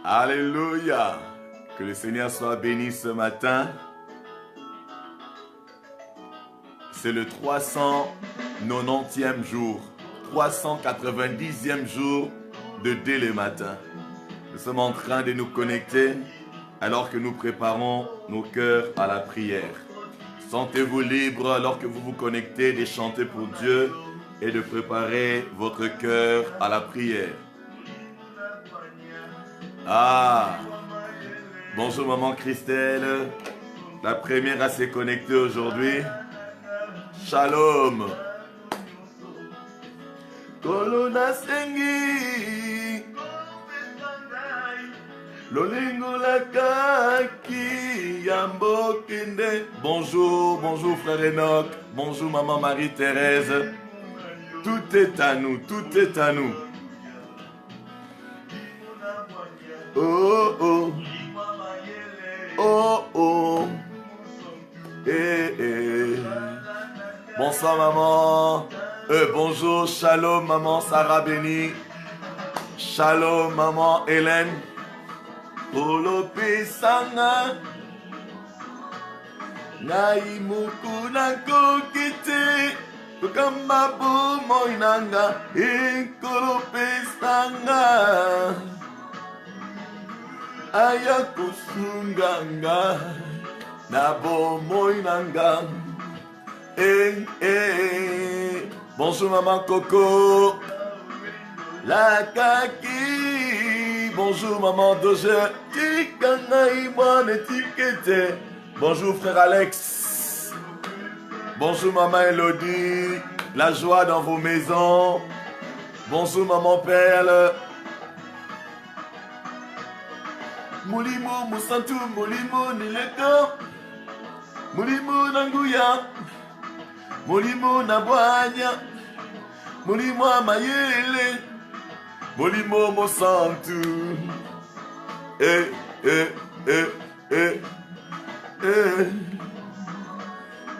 Alléluia. Que le Seigneur soit béni ce matin. C'est le 390e jour, 390e jour de dès le matin. Nous sommes en train de nous connecter alors que nous préparons nos cœurs à la prière. Sentez-vous libre alors que vous vous connectez de chanter pour Dieu et de préparer votre cœur à la prière. Ah, bonjour maman Christelle, la première à se connecter aujourd'hui. Shalom. Kolona sengi lolingo la kaki yambo kende. Bonjour frère Enoch. Bonjour maman Marie-Thérèse. Tout est à nous, tout est à nous. Oh oh. Oh oh. Eh. Bonsoir maman. Bonjour, shalom maman Sarah Béni. Shalom maman Hélène. Olope sanga. Nai mukuna kokete. Tukamba bo moinanga. Kolope sanga. Ayakusunganga. Nabo moinanga. Bonjour maman Coco. La kaki. Bonjour maman Doge. Bonjour frère Alex. Bonjour maman Elodie. La joie dans vos maisons. Bonjour maman Perle. Mulimo Musantu Mulimo Nileko. Mulimo Nanguya. Mulimo Nabwanya. Mulimo Amayele. Mulimo Mosantu.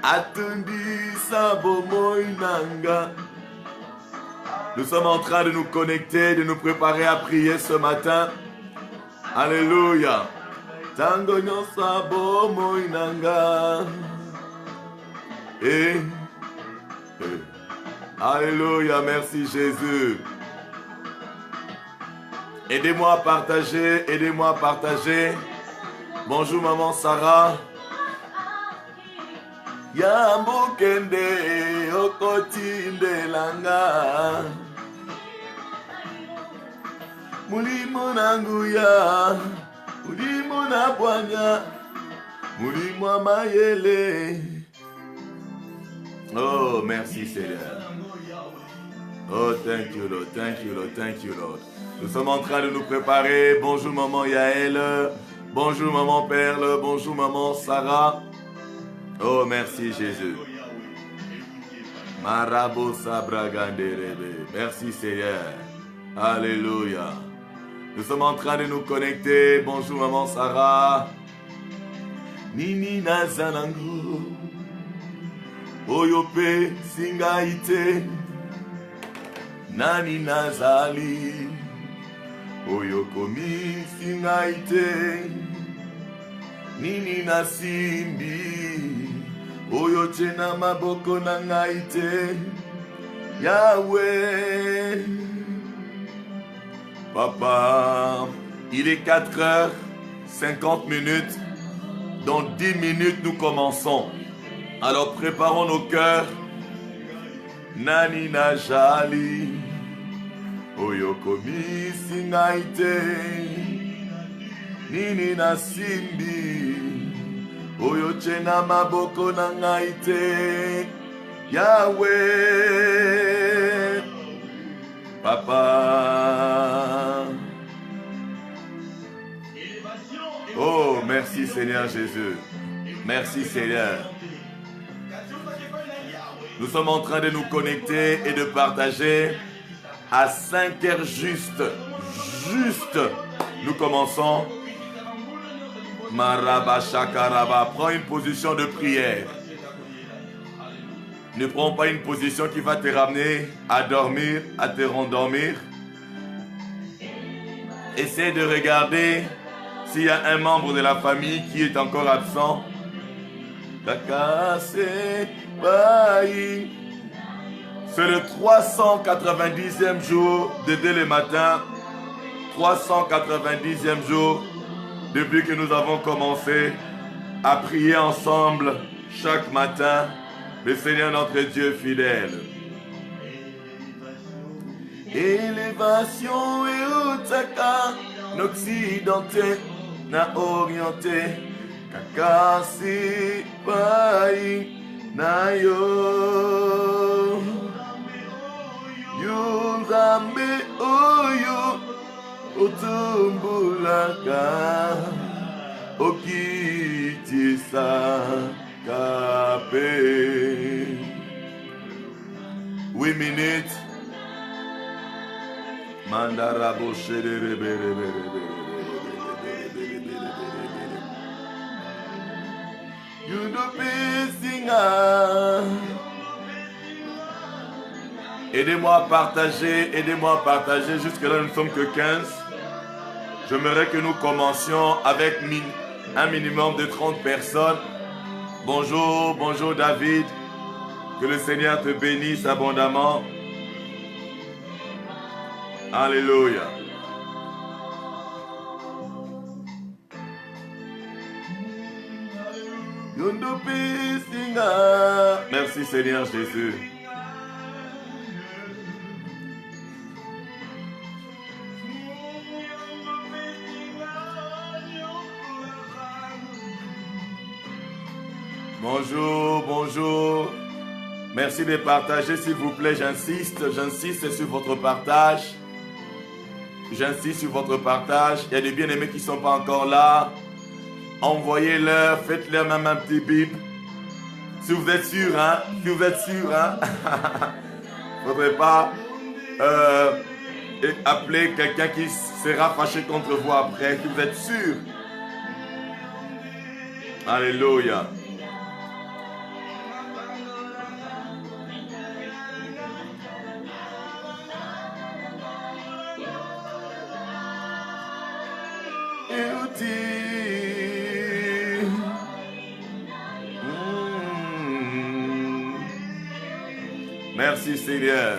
Attendi Sabo Moinanga. Nous sommes en train de nous connecter, de nous préparer à prier ce matin. Alléluia. Tango nyo Sabo Moinanga. Alléluia, merci Jésus. Aidez-moi à partager, aidez-moi à partager. Bonjour maman Sarah. Yambo kende okoti ndelanga. Mulimo nanguya, mulimo nabwanya, mulimo amayele. Oh, merci Seigneur. Oh, thank you Lord, thank you Lord, thank you Lord. Nous sommes en train de nous préparer. Bonjour maman Yael. Bonjour maman Perle. Bonjour maman Sarah. Oh, merci Jésus. Marabo Sabraganderebe. Merci Seigneur. Alléluia. Nous sommes en train de nous connecter. Bonjour maman Sarah. Nini Nazanango. Oyope Singaite. Nani Nazali. Oyokomi Singaite. Nini Nasimbi. Oyochena Maboko Nangaite. Yahweh. Papa, il est 4h50. Dans 10 minutes, nous commençons. Alors préparons nos cœurs. Nani Najali. Oyokomi Singaite. Nini Nasimbi. Oyochena Maboko Nangaite. Yahweh. Papa. Oh, merci Seigneur Jésus. Merci Seigneur. Nous sommes en train de nous connecter et de partager. À 5h juste, nous commençons. Maraba Shakaraba, prends une position de prière. Ne prends pas une position qui va te ramener à dormir, à te rendormir. Essaie de regarder s'il y a un membre de la famille qui est encore absent. C'est le 390e jour de dès le matin. 390e jour depuis que nous avons commencé à prier ensemble chaque matin le Seigneur notre Dieu fidèle. Élévation et utaka n'occidenté na orienté kakasi pai na yo yunzambe oyo otumbulaka okitisa kape. 8 minutes. Mandarabo you do aidez-moi à partager, jusque là nous ne sommes que 15. J'aimerais que nous commencions avec un minimum de 30 personnes. Bonjour, bonjour David, que le Seigneur te bénisse abondamment. Alléluia. Merci Seigneur Jésus. Bonjour, bonjour. Merci de partager s'il vous plaît, j'insiste sur votre partage. J'insiste sur votre partage. Il y a des bien-aimés qui ne sont pas encore là. Envoyez-leur, faites-leur même un petit bip. Si vous êtes sûr, hein. Si vous êtes sûr, hein. Il ne faudrait pas appeler quelqu'un qui sera fâché contre vous après. Si vous êtes sûr. Alléluia. Merci Seigneur.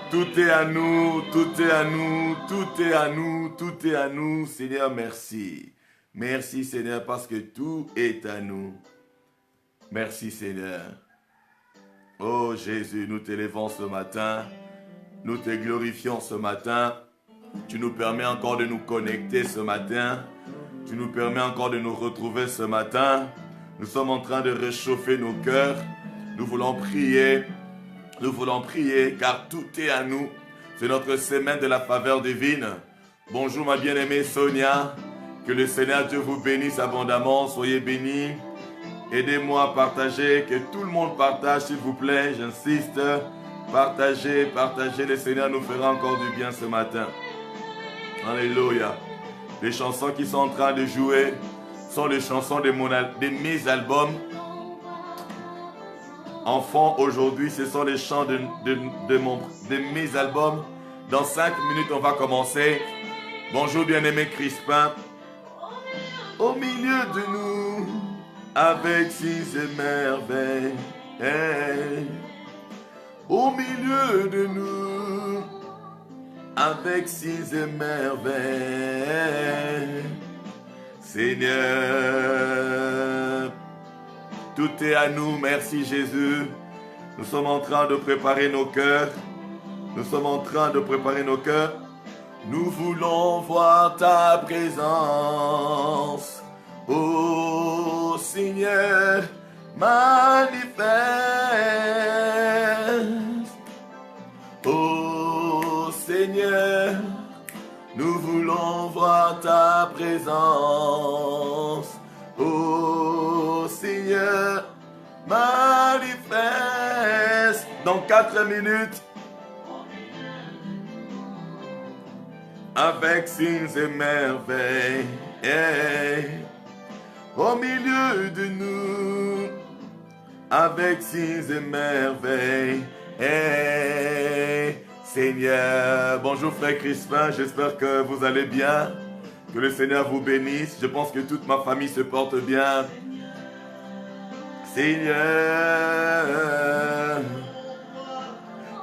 Tout est à nous, tout est à nous, tout est à nous, tout est à nous. Seigneur, merci. Merci Seigneur parce que tout est à nous. Merci Seigneur. Oh Jésus, nous t'élevons ce matin. Nous te glorifions ce matin. Tu nous permets encore de nous connecter ce matin. Tu nous permets encore de nous retrouver ce matin. Nous sommes en train de réchauffer nos cœurs. Nous voulons prier. Nous voulons prier car tout est à nous. C'est notre semaine de la faveur divine. Bonjour ma bien-aimée Sonia. Que le Seigneur Dieu vous bénisse abondamment. Soyez bénis. Aidez-moi à partager. Que tout le monde partage s'il vous plaît. J'insiste. Partagez, partagez. Le Seigneur nous fera encore du bien ce matin. Alléluia. Les chansons qui sont en train de jouer sont les chansons de mes albums. Enfants, aujourd'hui, ce sont les chants de mes albums. Dans 5 minutes, on va commencer. Bonjour, bien-aimé Crispin. Au milieu de nous, avec 6 merveilles. Au milieu de nous, avec 6 merveilles. Seigneur, tout est à nous, merci Jésus. Nous sommes en train de préparer nos cœurs. Nous sommes en train de préparer nos cœurs. Nous voulons voir ta présence. Ô Seigneur, manifeste. Ô Seigneur, nous voulons voir ta présence. Ô Seigneur, manifeste. Dans 4 minutes, avec signes et merveilles, au milieu de nous, avec signes et merveilles, Seigneur. Bonjour frère Crispin, j'espère que vous allez bien. Que le Seigneur vous bénisse. Je pense que toute ma famille se porte bien. Seigneur,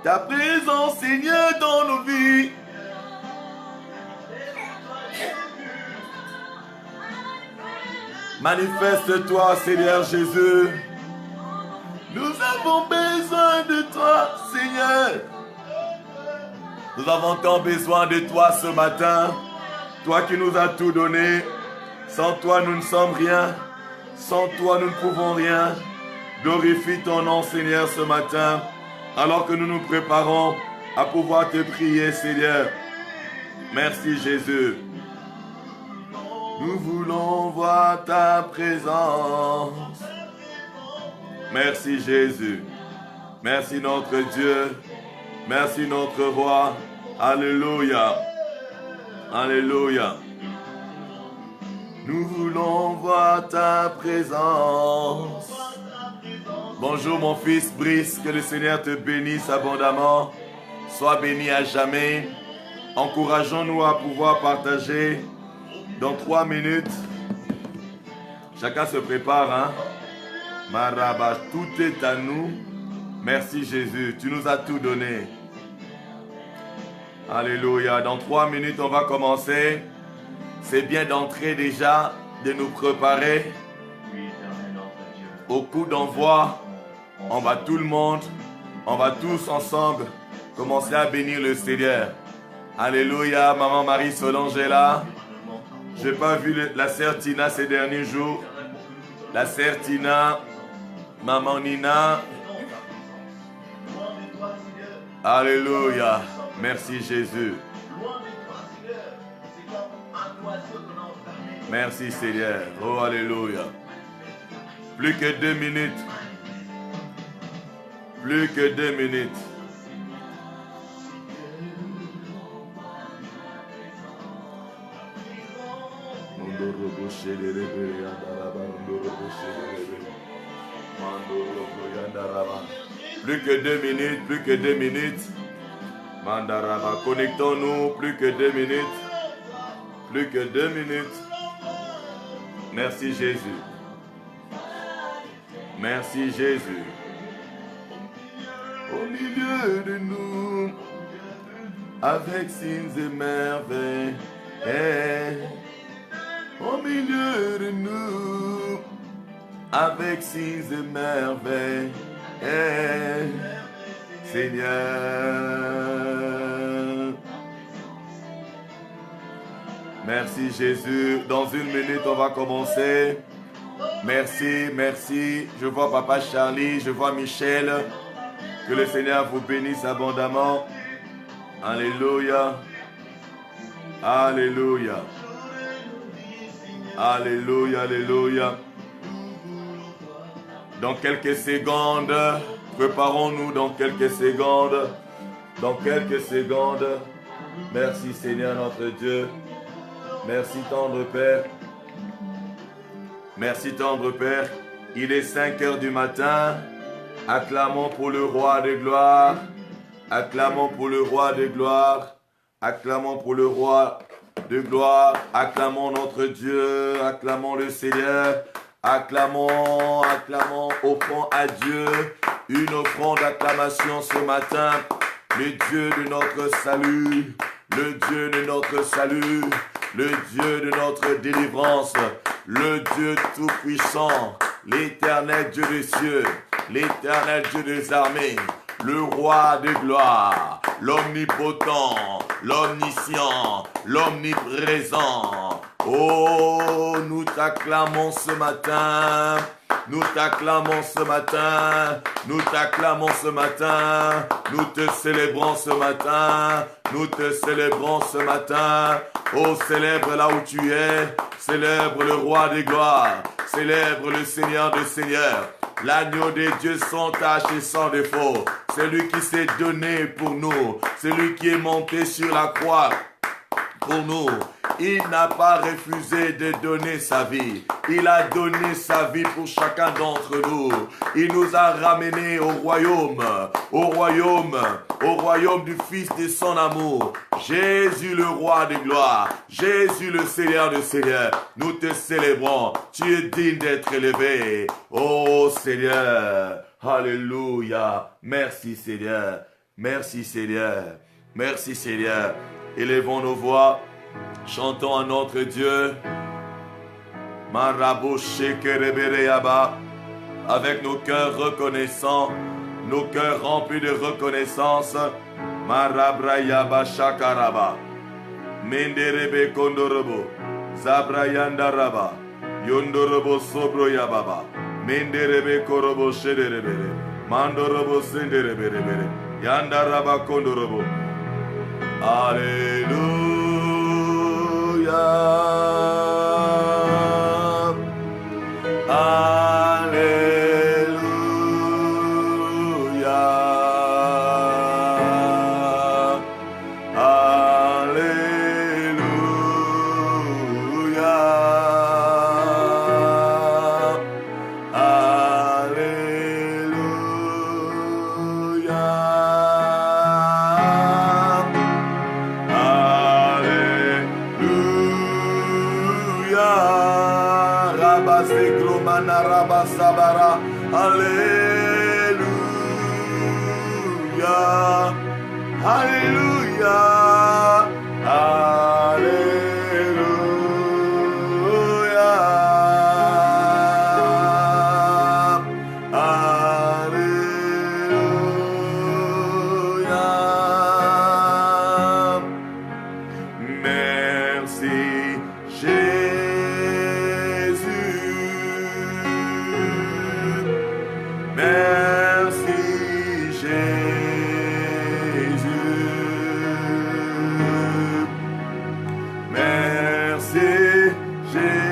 ta présence, Seigneur, dans nos vies. Manifeste-toi, Seigneur Jésus. Nous avons besoin de toi, Seigneur. Nous avons tant besoin de toi ce matin. Toi qui nous as tout donné. Sans toi, nous ne sommes rien. Sans toi, nous ne pouvons rien. Glorifie ton nom, Seigneur, ce matin. Alors que nous nous préparons à pouvoir te prier, Seigneur. Merci, Jésus. Nous voulons voir ta présence. Merci, Jésus. Merci, notre Dieu. Merci, notre Roi. Alléluia. Alléluia. Nous voulons voir ta présence. Bonjour mon fils Brice, que le Seigneur te bénisse abondamment. Sois béni à jamais. Encourageons-nous à pouvoir partager dans 3 minutes. Chacun se prépare, hein? Maraba, tout est à nous. Merci Jésus, tu nous as tout donné. Alléluia. Dans 3 minutes, on va commencer. C'est bien d'entrer déjà, de nous préparer. Au coup d'envoi, on va tout le monde, on va tous ensemble commencer à bénir le Seigneur. Alléluia. Maman Marie Solange est là. Je n'ai pas vu la sœur Tina ces derniers jours. La sœur Tina, maman Nina. Alléluia. Merci Jésus. Merci Seigneur. Oh Alléluia. Plus que 2 minutes. Plus que 2 minutes. Plus que 2 minutes, plus que 2 minutes. Mandaraba, connectons-nous, plus que 2 minutes. Plus que 2 minutes. Merci Jésus. Merci Jésus. Au milieu de nous, avec signes et merveilles. Au milieu de nous, avec signes et merveilles. Seigneur. Merci Jésus. Dans 1 minute, on va commencer. Merci, merci. Je vois Papa Charlie, je vois Michel. Que le Seigneur vous bénisse abondamment. Alléluia. Alléluia. Alléluia, alléluia. Dans quelques secondes, préparons-nous dans quelques secondes. Dans quelques secondes. Merci Seigneur notre Dieu. Merci tendre Père. Merci tendre Père. Il est 5 heures du matin. Acclamons pour le roi de gloire. Acclamons pour le roi de gloire. Acclamons pour le roi de gloire. Acclamons notre Dieu. Acclamons le Seigneur. Acclamons, acclamons, offrons à Dieu une offrande d'acclamation ce matin. Le Dieu de notre salut. Le Dieu de notre salut. Le Dieu de notre délivrance. Le Dieu tout-puissant. L'éternel Dieu des cieux. L'éternel Dieu des armées. Le roi de gloire. L'omnipotent. L'omniscient. L'omniprésent. Oh, nous t'acclamons ce matin. Nous t'acclamons ce matin. Nous t'acclamons ce matin. Nous te célébrons ce matin. Nous te célébrons ce matin. Oh, célèbre là où tu es. Célèbre le roi des gloires. Célèbre le Seigneur des seigneurs. L'agneau des dieux sans tache et sans défaut. Celui qui s'est donné pour nous. Celui qui est monté sur la croix pour nous. Il n'a pas refusé de donner sa vie. Il a donné sa vie pour chacun d'entre nous. Il nous a ramenés au royaume du Fils de son amour. Jésus le roi de gloire, Jésus le Seigneur de Seigneurs, nous te célébrons. Tu es digne d'être élevé. Oh Seigneur, alléluia. Merci Seigneur, merci Seigneur, merci Seigneur. Élevons nos voix, chantons à notre Dieu. Avec nos cœurs reconnaissants, nos cœurs remplis de reconnaissance. Marabrayaba shakaraba. Menderebe kondorobo. Zabrayandaraba. Yondorobo sobroyababa. Menderebe korobo shederebere. Mandorobo senderebere. Yandaraba kondorobo. Alléluia. Alléluia. Alléluia. Rabasabara, Alléluia, Alléluia, Alléluia, Alléluia. Merci Merci Jésus. Merci Jésus.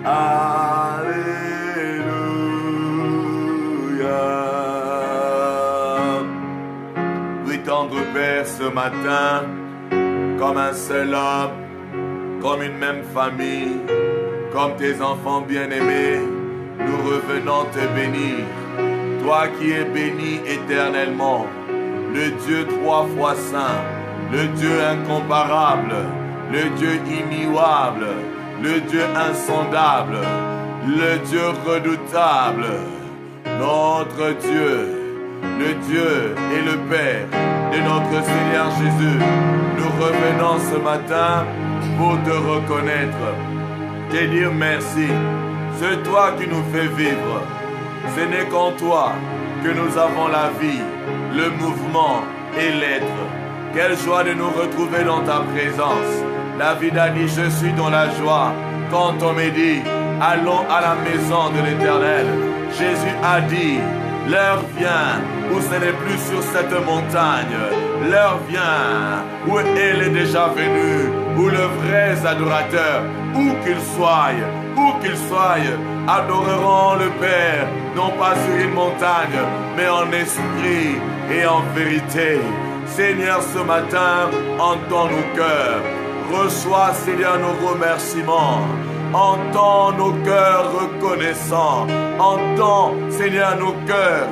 Alléluia. Oui, tendre Père, ce matin, comme un seul homme, comme une même famille, comme tes enfants bien-aimés, nous revenons te bénir. Toi qui es béni éternellement, le Dieu 3 fois saint, le Dieu incomparable, le Dieu immuable, le Dieu insondable, le Dieu redoutable, notre Dieu, le Dieu et le Père de notre Seigneur Jésus. Nous revenons ce matin pour te reconnaître, te dire merci. C'est toi qui nous fais vivre. Ce n'est qu'en toi que nous avons la vie, le mouvement et l'être. Quelle joie de nous retrouver dans ta présence. David a dit, je suis dans la joie. Quand on me dit, allons à la maison de l'Éternel, Jésus a dit, l'heure vient où ce n'est plus sur cette montagne. L'heure vient où elle est déjà venue, où les vrais adorateurs, où qu'ils soient, adoreront le Père, non pas sur une montagne, mais en esprit et en vérité. Seigneur, ce matin, entends nos cœurs. Reçois, Seigneur, nos remerciements. Entends nos cœurs reconnaissants. Entends, Seigneur, nos cœurs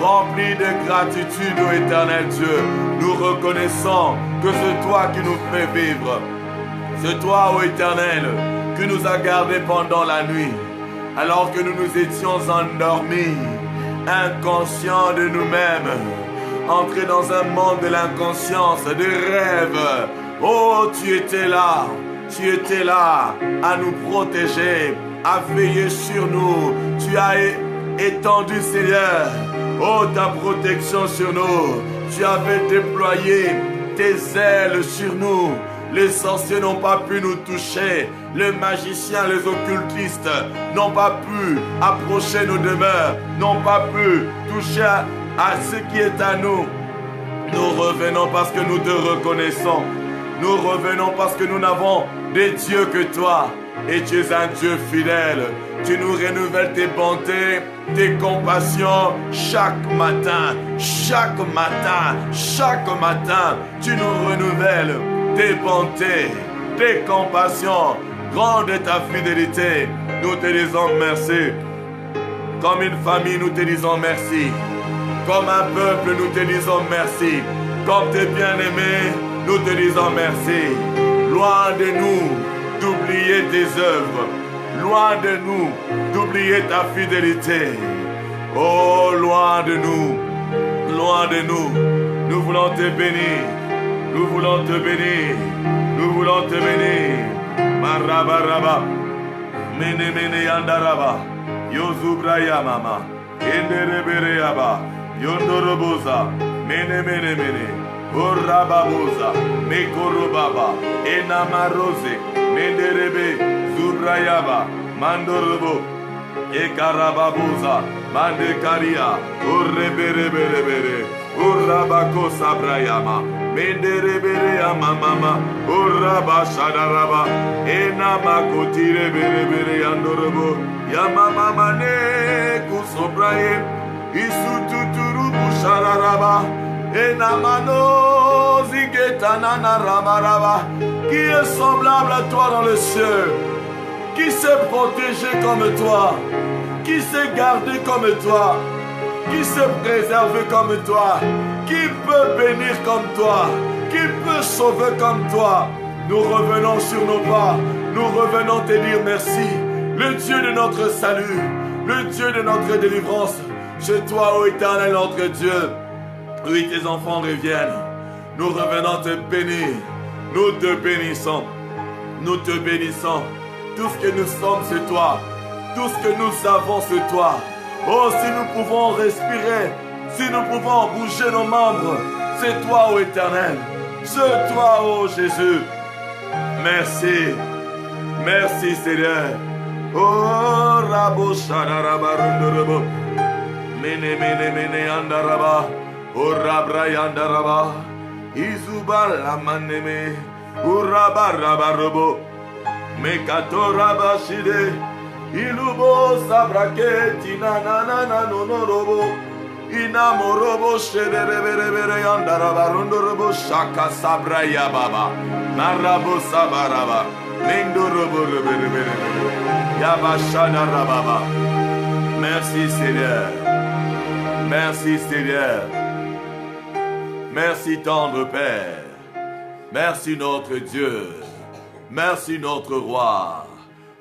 remplis de gratitude au éternel Dieu. Nous reconnaissons que c'est toi qui nous fais vivre. C'est toi, ô éternel, qui nous a gardés pendant la nuit, alors que nous nous étions endormis, inconscients de nous-mêmes, entrés dans un monde de l'inconscience, de rêve. Oh, tu étais là à nous protéger, à veiller sur nous. Tu as étendu, Seigneur, oh, ta protection sur nous. Tu avais déployé tes ailes sur nous. Les sorciers n'ont pas pu nous toucher. Les magiciens, les occultistes n'ont pas pu approcher nos demeures, n'ont pas pu toucher à ce qui est à nous. Nous revenons parce que nous te reconnaissons. Nous revenons parce que nous n'avons des dieux que toi. et tu es un Dieu fidèle. Tu nous renouvelles tes bontés, tes compassions chaque matin, chaque matin, chaque matin. Tu nous renouvelles tes bontés, tes compassions. Grande est ta fidélité. Nous te disons merci. Comme une famille, nous te disons merci. Comme un peuple, nous te disons merci. Comme tes bien-aimés, nous te disons merci. Loin de nous d'oublier tes œuvres. Loin de nous d'oublier ta fidélité. Oh, loin de nous. Loin de nous. Nous voulons te bénir. Nous voulons te bénir. Nous voulons te bénir. Marabaraba. Mene mene yandaraba. Yozubraya mama. Enderebereyaba. Yondoroboza. Mene mene mene. Orababoza. Mekorobaba. Enamarose. Menderebe. Zubrayaba. Mandorobo. Ekarababoza. Mandekaria. Orebereberebere. Orabako sabrayama. Menderebere mama. Orabashadaraba. Enamakotire berebere yandorobo. Yamama mane kusobraye. Isututuru bushararaba. Enamano zigetanana ramaraba. Qui est semblable à toi dans le ciel? Qui s'est protégé comme toi? Qui s'est gardé comme toi? Qui s'est préservé comme toi? Qui peut bénir comme toi? Qui peut sauver comme toi? Nous revenons sur nos pas. Nous revenons te dire merci. Le Dieu de notre salut, le Dieu de notre délivrance. Chez toi, ô Éternel, notre Dieu. Oui, tes enfants reviennent. Nous revenons te bénir. Nous te bénissons. Nous te bénissons. Tout ce que nous sommes, c'est toi. Tout ce que nous avons, c'est toi. Oh, si nous pouvons respirer, si nous pouvons bouger nos membres, c'est toi, ô Éternel. C'est toi, ô Jésus. Merci. Merci, Seigneur. Oh, Rabo Shadaraba Rundurabo. Mene, mene, mene, andaraba. Oh, Rabra yandaraba. Izuba la maneme. Oh, Rabba Rabarobo. Mekato Rabashide. Ilubo sabraketi na na na na no no robo. Inamorobo shederebere yandaraba rundorobo shaka sabraya baba. Narabo sabaraba. Mendorobo rebere. Yabashana rababa. Merci Seigneur. Merci Seigneur. Merci tendre Père. Merci notre Dieu. Merci notre Roi.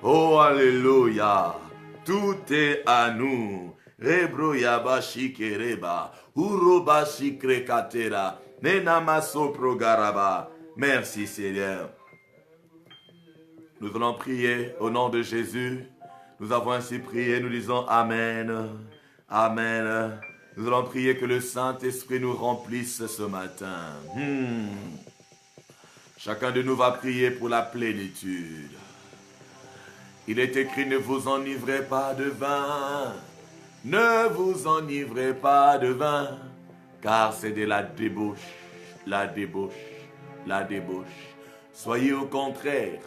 Oh, alléluia. Tout est à nous. Rebro yabashi kereba. Urobashi krekatera. Nenamaso progaraba. Merci Seigneur. Nous allons prier au nom de Jésus. Nous avons ainsi prié. Nous disons Amen. Amen. Nous allons prier que le Saint-Esprit nous remplisse ce matin. Chacun de nous va prier pour la plénitude. Il est écrit, ne vous enivrez pas de vin. Ne vous enivrez pas de vin. Car c'est de la débauche. La débauche. La débauche. Soyez au contraire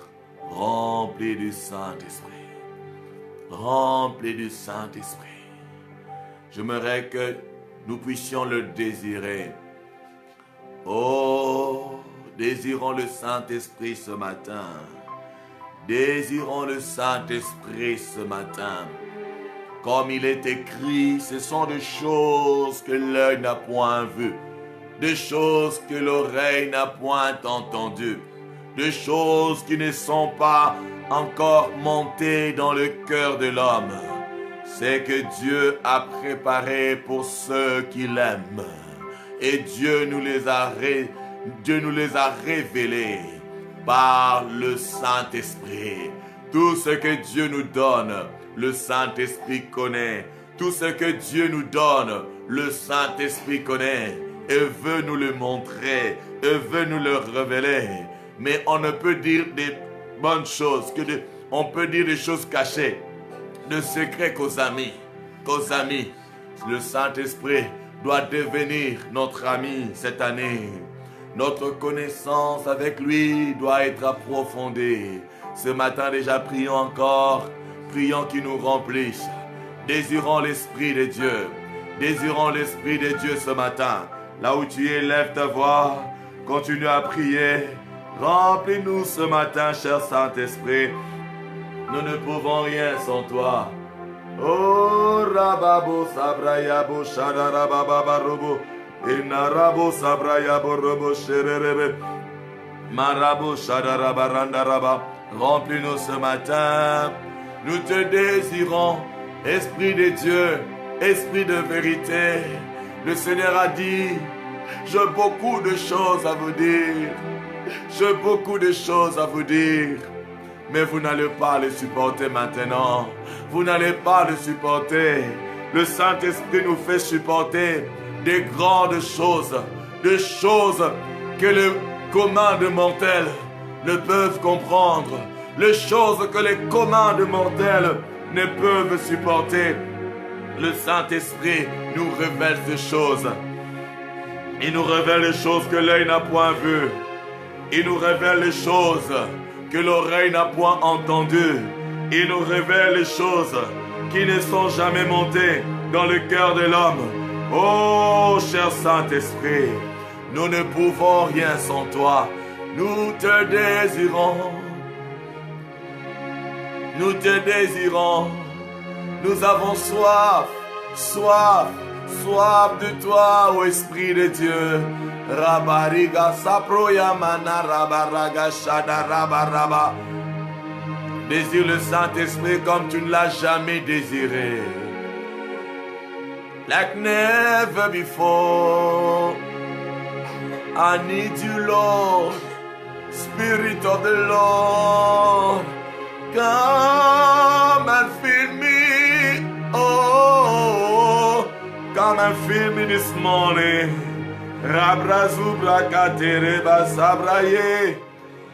remplis du Saint-Esprit. Remplis du Saint-Esprit. J'aimerais que nous puissions le désirer. Oh, désirons le Saint-Esprit ce matin. Désirons le Saint-Esprit ce matin. Comme il est écrit, ce sont des choses que l'œil n'a point vues, des choses que l'oreille n'a point entendues, des choses qui ne sont pas encore montées dans le cœur de l'homme. C'est que Dieu a préparé pour ceux qui l'aiment. Et Dieu nous les a révélés par le Saint-Esprit. Tout ce que Dieu nous donne, le Saint-Esprit connaît. Tout ce que Dieu nous donne, le Saint-Esprit connaît et veut nous le montrer, et veut nous le révéler. Mais on ne peut dire des bonnes choses, on peut dire des choses cachées, de secrets qu'aux amis. Le Saint-Esprit doit devenir notre ami cette année. Notre connaissance avec lui doit être approfondie. Ce matin déjà, prions encore. Prions qu'il nous remplisse. Désirons l'Esprit de Dieu. Désirons l'Esprit de Dieu ce matin. Là où tu es, lève ta voix. Continue à prier. Remplis-nous ce matin, cher Saint-Esprit. Nous ne pouvons rien sans toi. Oh, Rababo Sabrayabo Shadarababa Robo. Inarabo Sabrayabo Robo Sherebe. Marabo Shadarabarandaraba. Remplis-nous ce matin. Nous te désirons, Esprit de Dieu, Esprit de vérité. Le Seigneur a dit, j'ai beaucoup de choses à vous dire. J'ai beaucoup de choses à vous dire. Mais vous n'allez pas le supporter maintenant. Vous n'allez pas le supporter. Le Saint-Esprit nous fait supporter des grandes choses. Des choses que le commun de mortels ne peuvent comprendre. Les choses que les communs de mortels ne peuvent supporter. Le Saint-Esprit nous révèle ces choses. Il nous révèle les choses que l'œil n'a point vues. Il nous révèle les choses que l'oreille n'a point entendues. Il nous révèle les choses qui ne sont jamais montées dans le cœur de l'homme. Oh, cher Saint-Esprit, nous ne pouvons rien sans toi. Nous te désirons. Nous te désirons. Nous avons soif, soif, soif de toi, ô Esprit de Dieu. Rabariga saproya mana rabaraga shada rabaraba. Désire le Saint-Esprit comme tu ne l'as jamais désiré. Like never before. I need you, Lord. Spirit of the Lord. Come and fill me, oh, come and fill me this morning. Rabrazubra katereba sabraye,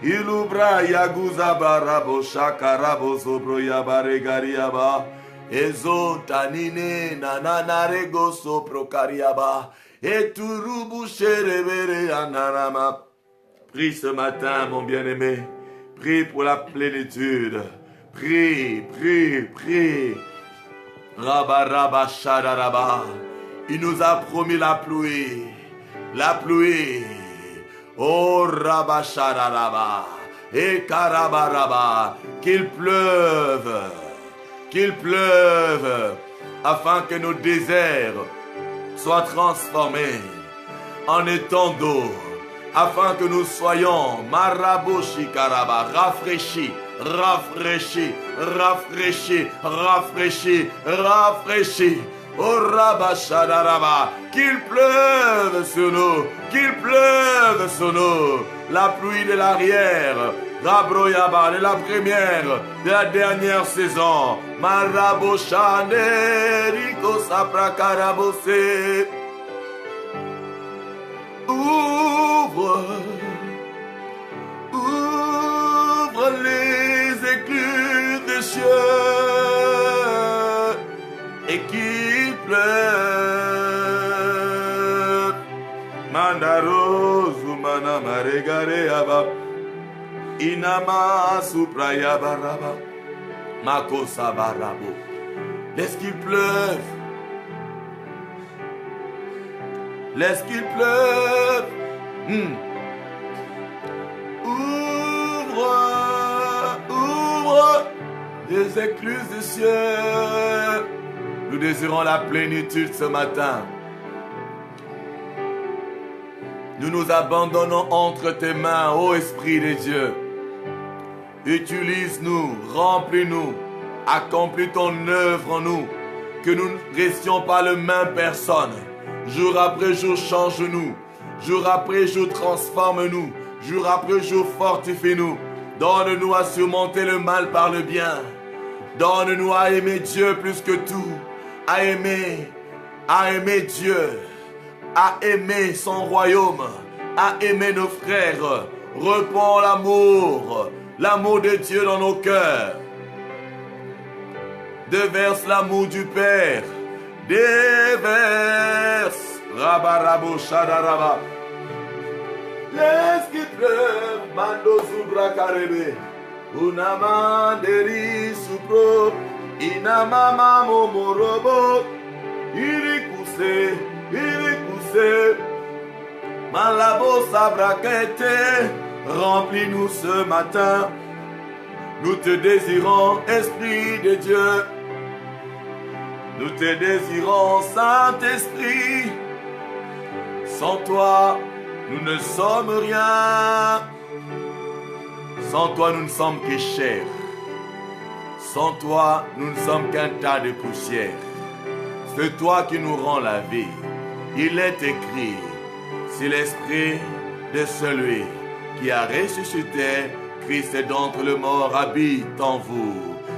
ilubra yaguzaba rabo shakarabo sobro yabare gariaba, ezo tanine nananarego sopro kariaba, eturubu sherebere anarama. Prie ce matin, mon bien-aimé. Prie pour la plénitude. Prie, prie, prie. Rabba, rabba, shadaraba. Il nous a promis la pluie. La pluie. Oh, rabba, shadaraba. Et karabaraba. Qu'il pleuve. Qu'il pleuve. Afin que nos déserts soient transformés en étangs d'eau. Afin que nous soyons maraboshi karaba, rafraîchis, rafraîchis, rafraîchis, rafraîchis, rafraîchis. Oh rabashadaraba, qu'il pleuve sur nous, qu'il pleuve sur nous. La pluie de l'arrière, rabroyaba, de la première, de la dernière saison. Maraboshane, riko saprakarabose. Ouvre les écluses des cieux et qu'il pleuve. Mandaro zumana maregare aba inama supraya baraba makosa barabo. Laisse qu'il pleuve. Laisse qu'il pleuve. Ouvre les écluses des cieux. Nous désirons la plénitude ce matin. Nous nous abandonnons entre tes mains, ô Esprit de Dieu. Utilise-nous, remplis-nous, accomplis ton œuvre en nous, que nous ne restions pas les mêmes personnes. Jour après jour, change-nous. Jour après jour, transforme-nous. Jour après jour, fortifie-nous. Donne-nous à surmonter le mal par le bien. Donne-nous à aimer Dieu plus que tout. À aimer Dieu. À aimer son royaume. À aimer nos frères. Répands l'amour de Dieu dans nos cœurs. Déverse l'amour du Père. Déverse. Rabarabo shadaraba. Laisse qu'il pleuve. Mando zubra karebe. Unamanderi supro, inamama momorobo, irikuse, malabo sabrakete, remplis-nous ce matin. Nous te désirons, Esprit de Dieu. Nous te désirons, Saint-Esprit. Sans toi, nous ne sommes rien. Sans toi, nous ne sommes que chair. Sans toi, nous ne sommes qu'un tas de poussière. C'est toi qui nous rends la vie. Il est écrit, si l'esprit de celui qui a ressuscité Christ d'entre les morts habite en vous.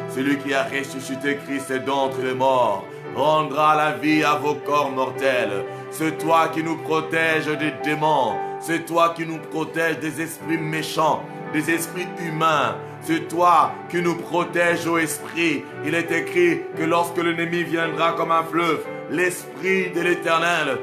Celui qui a ressuscité Christ d'entre les morts rendra la vie à vos corps mortels. C'est toi qui nous protèges des démons. C'est toi qui nous protèges des esprits méchants, des esprits humains. C'est toi qui nous protèges, ô esprit. Il est écrit que lorsque l'ennemi viendra comme un fleuve, l'Esprit de l'Éternel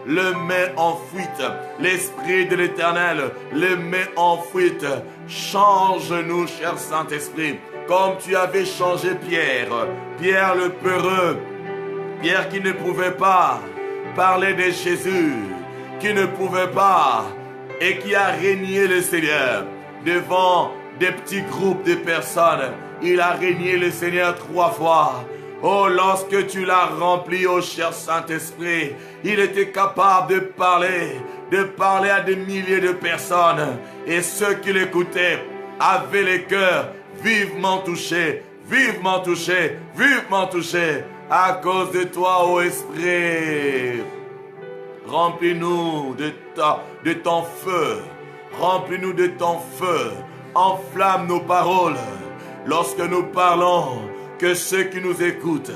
le met en fuite. L'Esprit de l'Éternel le met en fuite. Change-nous, cher Saint-Esprit, comme tu avais changé Pierre le peureux, Pierre qui ne pouvait pas parler de Jésus, qui ne pouvait pas et qui a régné le Seigneur devant des petits groupes de personnes. Il a régné le Seigneur 3 fois. Oh, lorsque tu l'as rempli, oh cher Saint-Esprit, il était capable de parler à des milliers de personnes. Et ceux qui l'écoutaient avaient les cœurs vivement touchés à cause de toi, ô Esprit. Remplis-nous de ton feu. Remplis-nous de ton feu. Enflamme nos paroles. Lorsque nous parlons, que ceux qui nous écoutent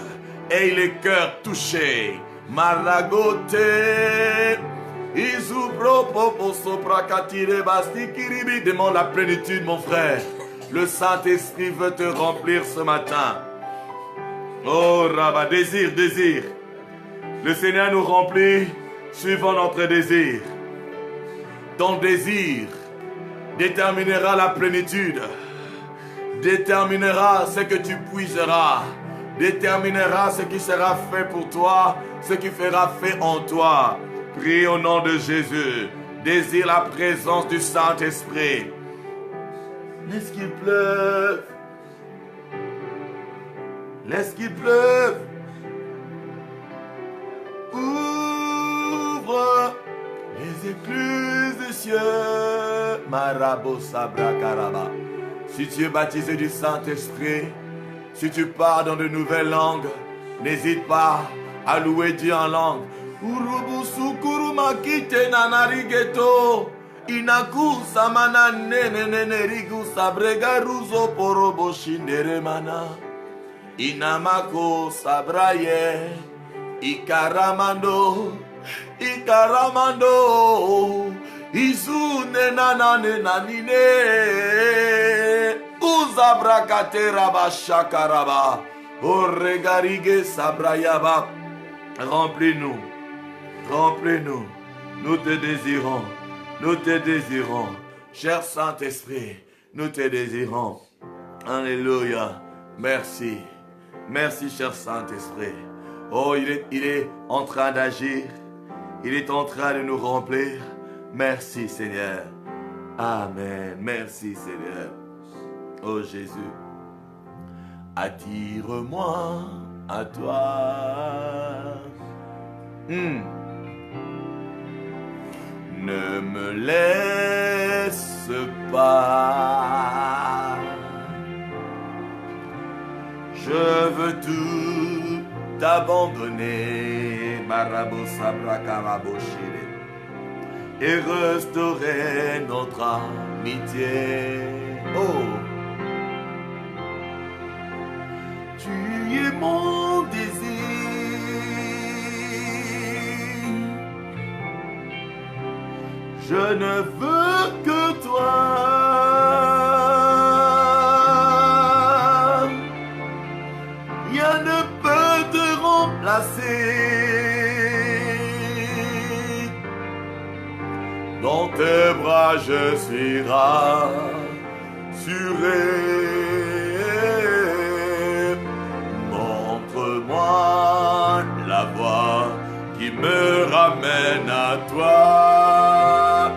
aient les cœurs touchés. Maragote. Demande la plénitude, mon frère. Le Saint-Esprit veut te remplir ce matin. Oh, Rabba, désir. Le Seigneur nous remplit suivant notre désir. Ton désir déterminera la plénitude, déterminera ce que tu puiseras, déterminera ce qui sera fait pour toi, ce qui sera fait en toi. Prie au nom de Jésus. Désire la présence du Saint-Esprit. Laisse qu'il pleuve. Laisse qu'il pleuve. Ouvre les écluses des cieux. Marabo Sabra Karaba. Si tu es baptisé du Saint-Esprit, si tu parles dans de nouvelles langues, n'hésite pas à louer Dieu en langue. Urubusu kurumakite nanarigeto. Inaku samana nenenerigu sabrega ruzo porobo shindere mana. Inamako sabraye. Ikaramando. Izune nanane nanine. Uzabrakate rabashakaraba. Oregarige sabrayaba. Remplis-nous. Remplis-nous. Nous te désirons. Nous te désirons. Cher Saint-Esprit, nous te désirons. Alléluia. Merci. Merci, cher Saint-Esprit. Oh, il est en train d'agir. Il est en train de nous remplir. Merci, Seigneur. Amen. Merci, Seigneur. Oh, Jésus. Attire-moi à toi. Ne me laisse pas. Je veux tout t'abandonner, Marabo Sabra Karabo Shire, et restaurer notre amitié. Oh, tu es mon désir. Je ne veux que toi. Rien ne peut te remplacer. Dans tes bras je suis rassurer. Montre-moi la voie qui me ramène à toi.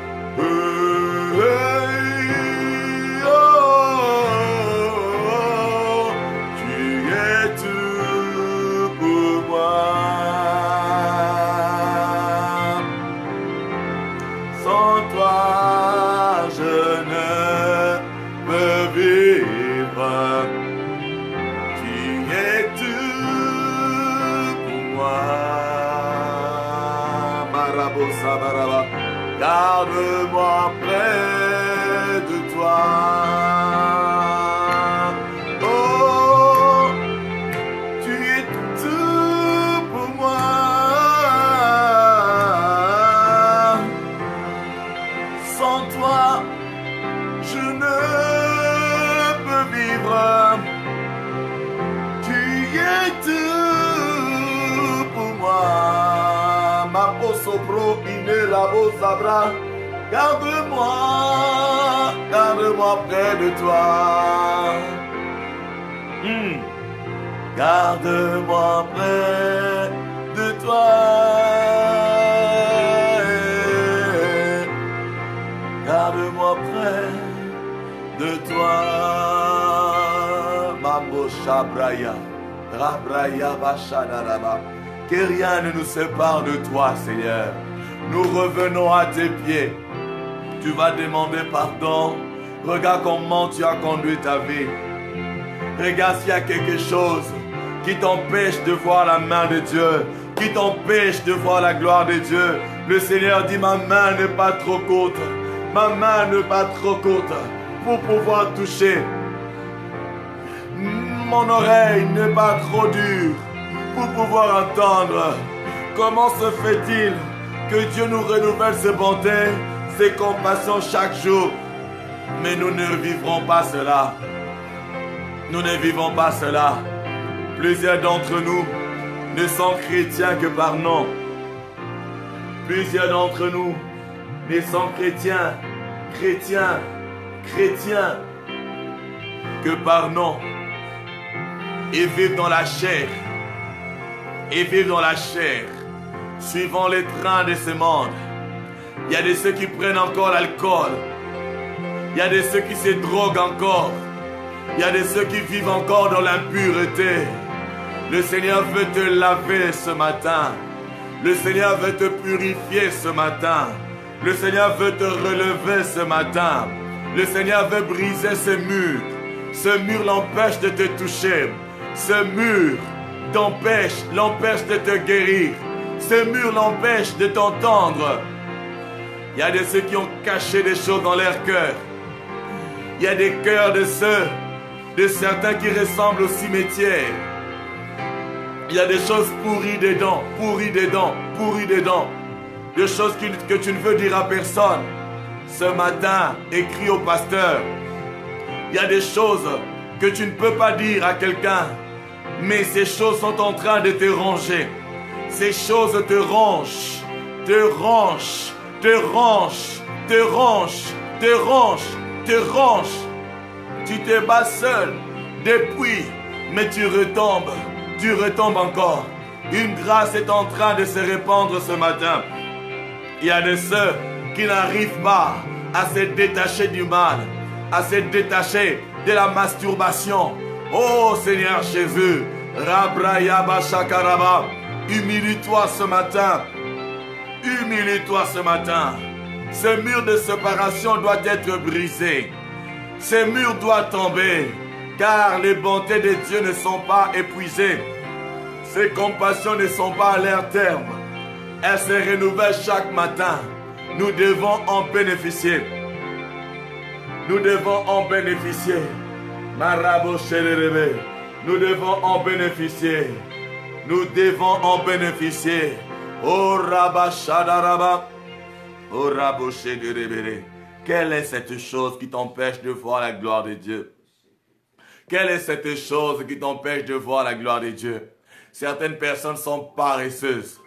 Tu es tout pour moi. Sans toi, je ne peux vivre. Tu es tout pour moi. Marabosabaraba. Garde-moi près de toi. Oh, tu es tout pour moi. Sans toi, je ne peux vivre. Tu es tout pour moi. Ma posopro inelabo sabra. Garde-moi, garde-moi près de toi. Garde-moi près de toi. Garde-moi près de toi. Mambo Shabraya, Rabraya Bashadalaba. Que rien ne nous sépare de toi, Seigneur. Nous revenons à tes pieds. Tu vas demander pardon. Regarde comment tu as conduit ta vie. Regarde s'il y a quelque chose qui t'empêche de voir la main de Dieu, qui t'empêche de voir la gloire de Dieu. Le Seigneur dit, ma main n'est pas trop courte. Ma main n'est pas trop courte pour pouvoir toucher. Mon oreille n'est pas trop dure pour pouvoir entendre. Comment se fait-il que Dieu nous renouvelle ses bontés, ses compassions chaque jour? Mais nous ne vivrons pas cela. Nous ne vivons pas cela. Plusieurs d'entre nous ne sont chrétiens que par nom. Plusieurs d'entre nous ne sont chrétiens que par nom. Ils vivent dans la chair. Ils vivent dans la chair, suivant les trains de ce monde. Il y a de ceux qui prennent encore l'alcool. Il y a de ceux qui se droguent encore. Il y a de ceux qui vivent encore dans l'impureté. Le Seigneur veut te laver ce matin. Le Seigneur veut te purifier ce matin. Le Seigneur veut te relever ce matin. Le Seigneur veut briser ce mur. Ce mur l'empêche de te toucher. Ce mur l'empêche de te guérir. Ce mur l'empêche de t'entendre. Il y a de ceux qui ont caché des choses dans leur cœur. Il y a des cœurs de certains qui ressemblent au cimetière. Il y a des choses pourries dedans. Des choses que tu ne veux dire à personne. Ce matin, écris au pasteur. Il y a des choses que tu ne peux pas dire à quelqu'un. Mais ces choses sont en train de te ranger. Ces choses te rongent. Tu te bats seul depuis, mais tu retombes encore. Une grâce est en train de se répandre ce matin. Il y a de ceux qui n'arrivent pas à se détacher du mal, à se détacher de la masturbation. Oh Seigneur Jésus, Rabrayaba Shakaraba, humilie-toi ce matin. Humilie-toi ce matin. Ce mur de séparation doit être brisé. Ce mur doit tomber, car les bontés de Dieu ne sont pas épuisées. Ses compassions ne sont pas à leur terme. Elles se renouvellent chaque matin. Nous devons en bénéficier. Nous devons en bénéficier. Marabo Sherebe. Nous devons en bénéficier. Nous devons en bénéficier. Oh Rabba Shadaraba. Oh Rabo Sherebe. Quelle est cette chose qui t'empêche de voir la gloire de Dieu? Quelle est cette chose qui t'empêche de voir la gloire de Dieu? Certaines personnes sont paresseuses.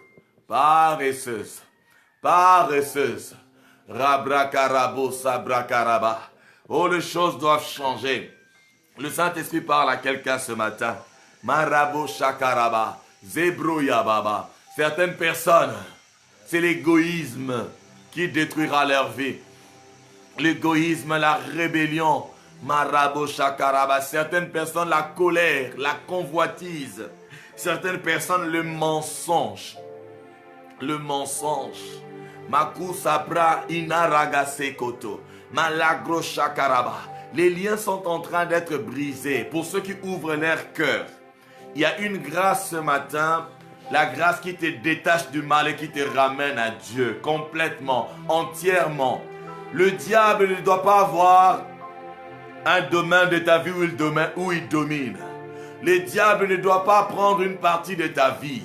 Paresseuse. Rabrakarabo sabrakaraba. Oh, les choses doivent changer. Le Saint-Esprit parle à quelqu'un ce matin. Marabo shakaraba, zebrouya baba. Certaines personnes, c'est l'égoïsme qui détruira leur vie. L'égoïsme, la rébellion. Marabo shakaraba. Certaines personnes, la colère, la convoitise. Certaines personnes, le mensonge. Le mensonge. Maku sabra inaraga sekoto. Malagro shakaraba. Les liens sont en train d'être brisés pour ceux qui ouvrent leur cœur. Il y a une grâce ce matin, la grâce qui te détache du mal et qui te ramène à Dieu complètement, entièrement. Le diable ne doit pas avoir un domaine de ta vie où il domine. Le diable ne doit pas prendre une partie de ta vie.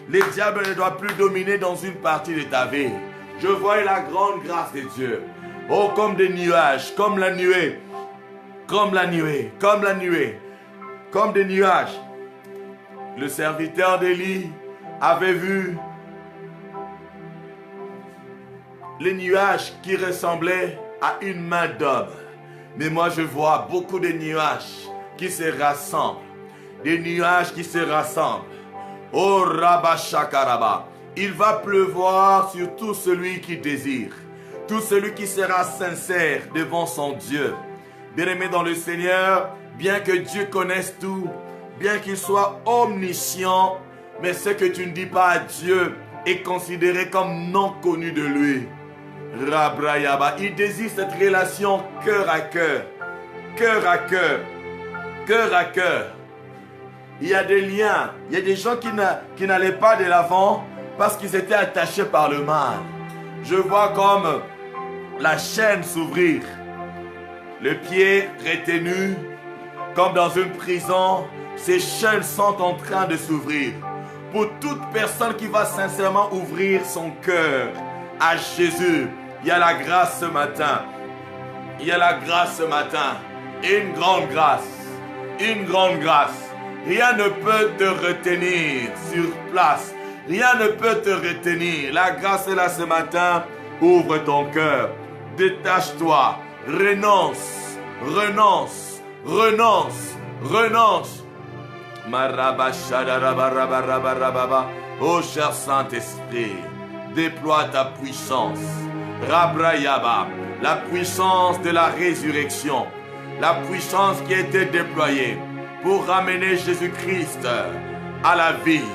Le diable ne doit plus dominer dans une partie de ta vie. Je vois la grande grâce de Dieu. Oh, comme des nuages, comme la nuée. Comme la nuée, comme la nuée, comme des nuages. Le serviteur d'Élie avait vu les nuages qui ressemblaient à une main d'homme. Mais moi je vois beaucoup de nuages qui se rassemblent. Des nuages qui se rassemblent. Oh Rabba Shakaraba. Il va pleuvoir sur tout celui qui désire. Tout celui qui sera sincère devant son Dieu. Bien-aimé dans le Seigneur, bien que Dieu connaisse tout, bien qu'il soit omniscient, mais ce que tu ne dis pas à Dieu est considéré comme non connu de lui. Rabrayaba, il désire cette relation cœur à cœur, cœur à cœur, cœur à cœur. Il y a des liens, il y a des gens qui n'allaient pas de l'avant parce qu'ils étaient attachés par le mal. Je vois comme la chaîne s'ouvrir. Le pied retenu, comme dans une prison, ces chaînes sont en train de s'ouvrir. Pour toute personne qui va sincèrement ouvrir son cœur à Jésus, il y a la grâce ce matin. Il y a la grâce ce matin. Une grande grâce. Une grande grâce. Rien ne peut te retenir sur place. Rien ne peut te retenir. La grâce est là ce matin. Ouvre ton cœur. Détache-toi. Renonce, renonce, renonce, renonce. Oh cher Saint-Esprit, déploie ta puissance. Rabrayaba, la puissance de la résurrection. La puissance qui a été déployée pour ramener Jésus-Christ à la vie.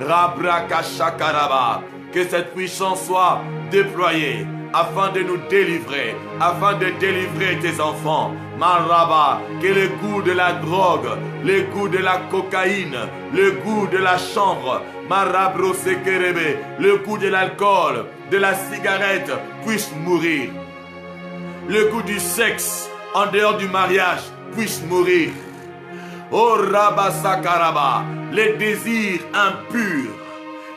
Rabrakashakaraba, que cette puissance soit déployée afin de nous délivrer, afin de délivrer tes enfants. Maraba, que le goût de la drogue, le goût de la cocaïne, le goût de la chambre, Marabro Sekerebe, le goût de l'alcool, de la cigarette puisse mourir. Le goût du sexe en dehors du mariage puisse mourir. Oh Rabasakaraba, les désirs impurs,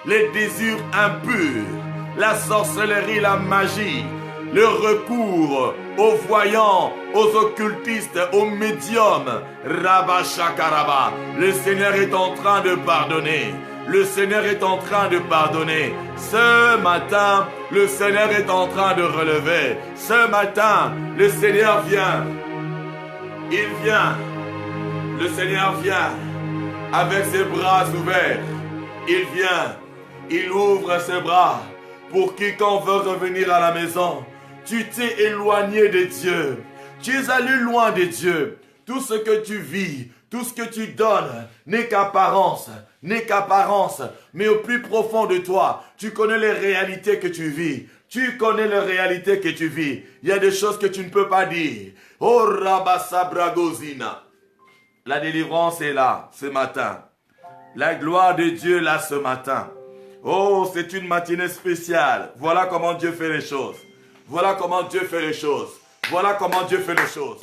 les désirs impurs, la sorcellerie, la magie, le recours aux voyants, aux occultistes, aux médiums. Rabashakaraba, le Seigneur est en train de pardonner. Le Seigneur est en train de pardonner. Ce matin, le Seigneur est en train de relever. Ce matin, le Seigneur vient. Il vient. Le Seigneur vient avec ses bras ouverts. Il vient. Il ouvre ses bras. Pour quiconque veut revenir à la maison, tu t'es éloigné de Dieu. Tu es allé loin de Dieu. Tout ce que tu vis, tout ce que tu donnes n'est qu'apparence, mais au plus profond de toi, tu connais les réalités que tu vis. Tu connais les réalités que tu vis. Il y a des choses que tu ne peux pas dire. Oh Rabasabragozina. La délivrance est là ce matin. La gloire de Dieu est là ce matin. Oh, c'est une matinée spéciale. Voilà comment Dieu fait les choses. Voilà comment Dieu fait les choses. Voilà comment Dieu fait les choses.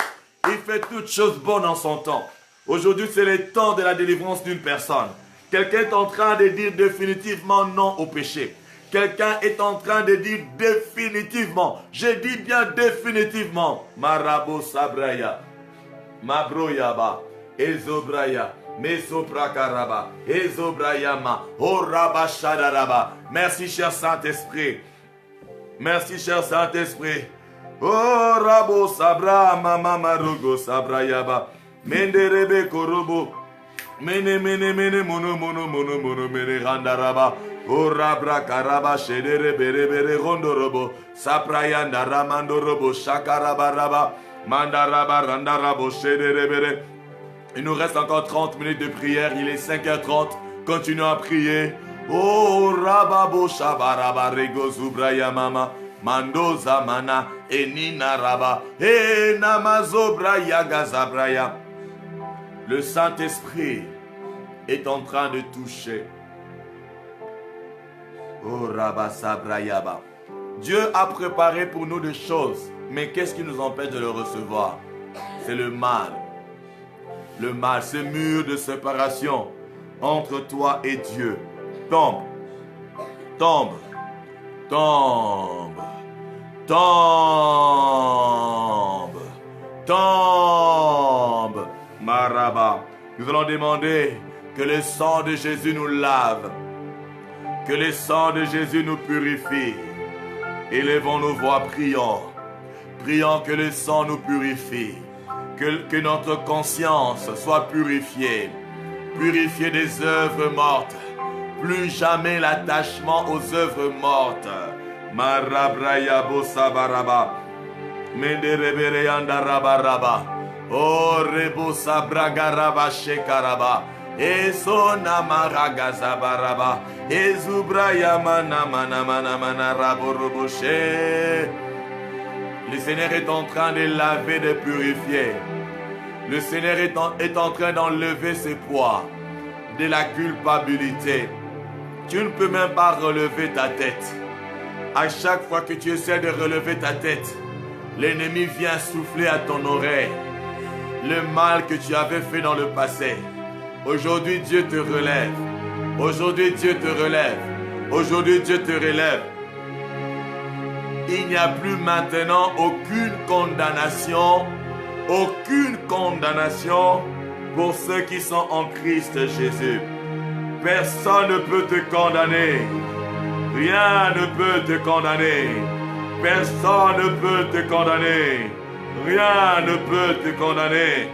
Il fait toutes choses bonnes en son temps. Aujourd'hui, c'est le temps de la délivrance d'une personne. Quelqu'un est en train de dire définitivement non au péché. Quelqu'un est en train de dire définitivement. Je dis bien définitivement. Marabo Sabraya. Mabroyaba. Ezobraya. Mesoprakaraba, Ezobrayama, Orabashadaraba. Merci cher Saint-Esprit. Merci cher Saint-Esprit. Oh rabo sabra mama marugo sabra yaba. Menderebe korobo. Mene mene mene mono mono mono mono mene randaraba. Oh rabra karaba shedere bere bere rondorobo. Saprayanda ramandorobo shakaraba raba. Mandaraba randarabo shedere bere. Il nous reste encore 30 minutes de prière. Il est 5h30. Continuons à prier. Oh rababo shabaraba rego zubraya mama. Mandoza mana enina raba. E namazo braya gazabraya. Le Saint-Esprit est en train de toucher. Oh rabba sabrayaba. Dieu a préparé pour nous des choses. Mais qu'est-ce qui nous empêche de le recevoir? C'est le mal. Le mal, ce mur de séparation entre toi et Dieu. Tombe, tombe, tombe, tombe, tombe. Maraba. Nous allons demander que le sang de Jésus nous lave. Que le sang de Jésus nous purifie. Élevons nos voix, prions. Prions que le sang nous purifie. Que notre conscience soit purifiée. Purifiée des œuvres mortes. Plus jamais l'attachement aux œuvres mortes. Marabraya bosabaraba. Menderebere andarabaraba. Oh rebo sabragaraba shekaraba. Esona maragazabaraba. Ezubraya mana mana mana mana raboroboshe. Le Seigneur est en train de laver, de purifier. Le Seigneur est en train d'enlever ses poids, de la culpabilité. Tu ne peux même pas relever ta tête. À chaque fois que tu essaies de relever ta tête, l'ennemi vient souffler à ton oreille le mal que tu avais fait dans le passé. Aujourd'hui, Dieu te relève. Aujourd'hui, Dieu te relève. Aujourd'hui, Dieu te relève. Il n'y a plus maintenant aucune condamnation pour ceux qui sont en Christ Jésus. Personne ne peut te condamner. Rien ne peut te condamner. Personne ne peut te condamner. Rien ne peut te condamner.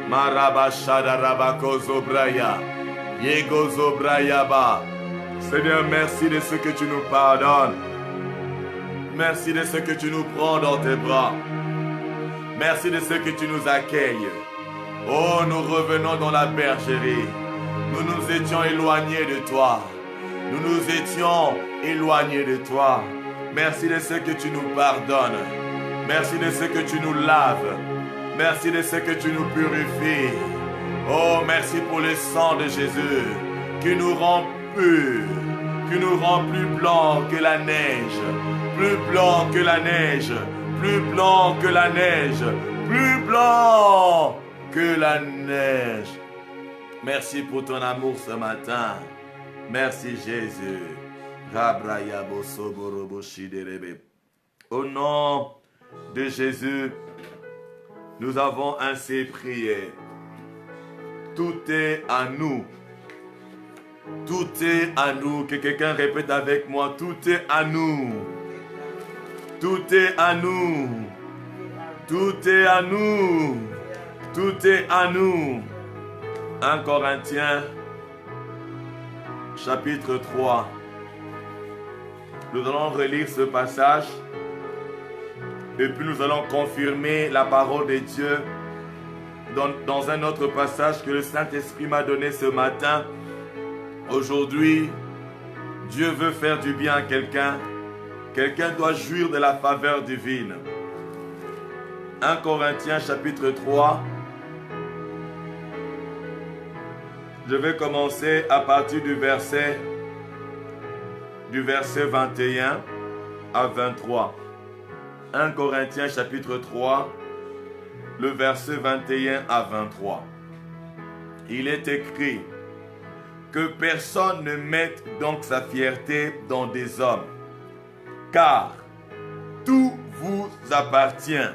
Marabashadarabakozobraya. Yegozobrayaba. Seigneur, merci de ce que tu nous pardonnes. Merci de ce que tu nous prends dans tes bras. Merci de ce que tu nous accueilles. Oh, nous revenons dans la bergerie. Nous nous étions éloignés de toi. Nous nous étions éloignés de toi. Merci de ce que tu nous pardonnes. Merci de ce que tu nous laves. Merci de ce que tu nous purifies. Oh, merci pour le sang de Jésus qui nous rend purs, qui nous rend plus blancs que la neige. Plus blanc que la neige, plus blanc que la neige, plus blanc que la neige. Merci pour ton amour ce matin. Merci Jésus. Au nom de Jésus, nous avons ainsi prié. Tout est à nous. Tout est à nous. Que quelqu'un répète avec moi. Tout est à nous. Tout est à nous. Tout est à nous. Tout est à nous. 1 Corinthiens, chapitre 3. Nous allons relire ce passage. Et puis nous allons confirmer la parole de Dieu dans un autre passage que le Saint-Esprit m'a donné ce matin. Aujourd'hui, Dieu veut faire du bien à quelqu'un. Quelqu'un doit jouir de la faveur divine. 1 Corinthiens chapitre 3. Je vais commencer à partir du verset 21 à 23. 1 Corinthiens chapitre 3, le verset 21 à 23. Il est écrit que personne ne mette donc sa fierté dans des hommes, car tout vous appartient,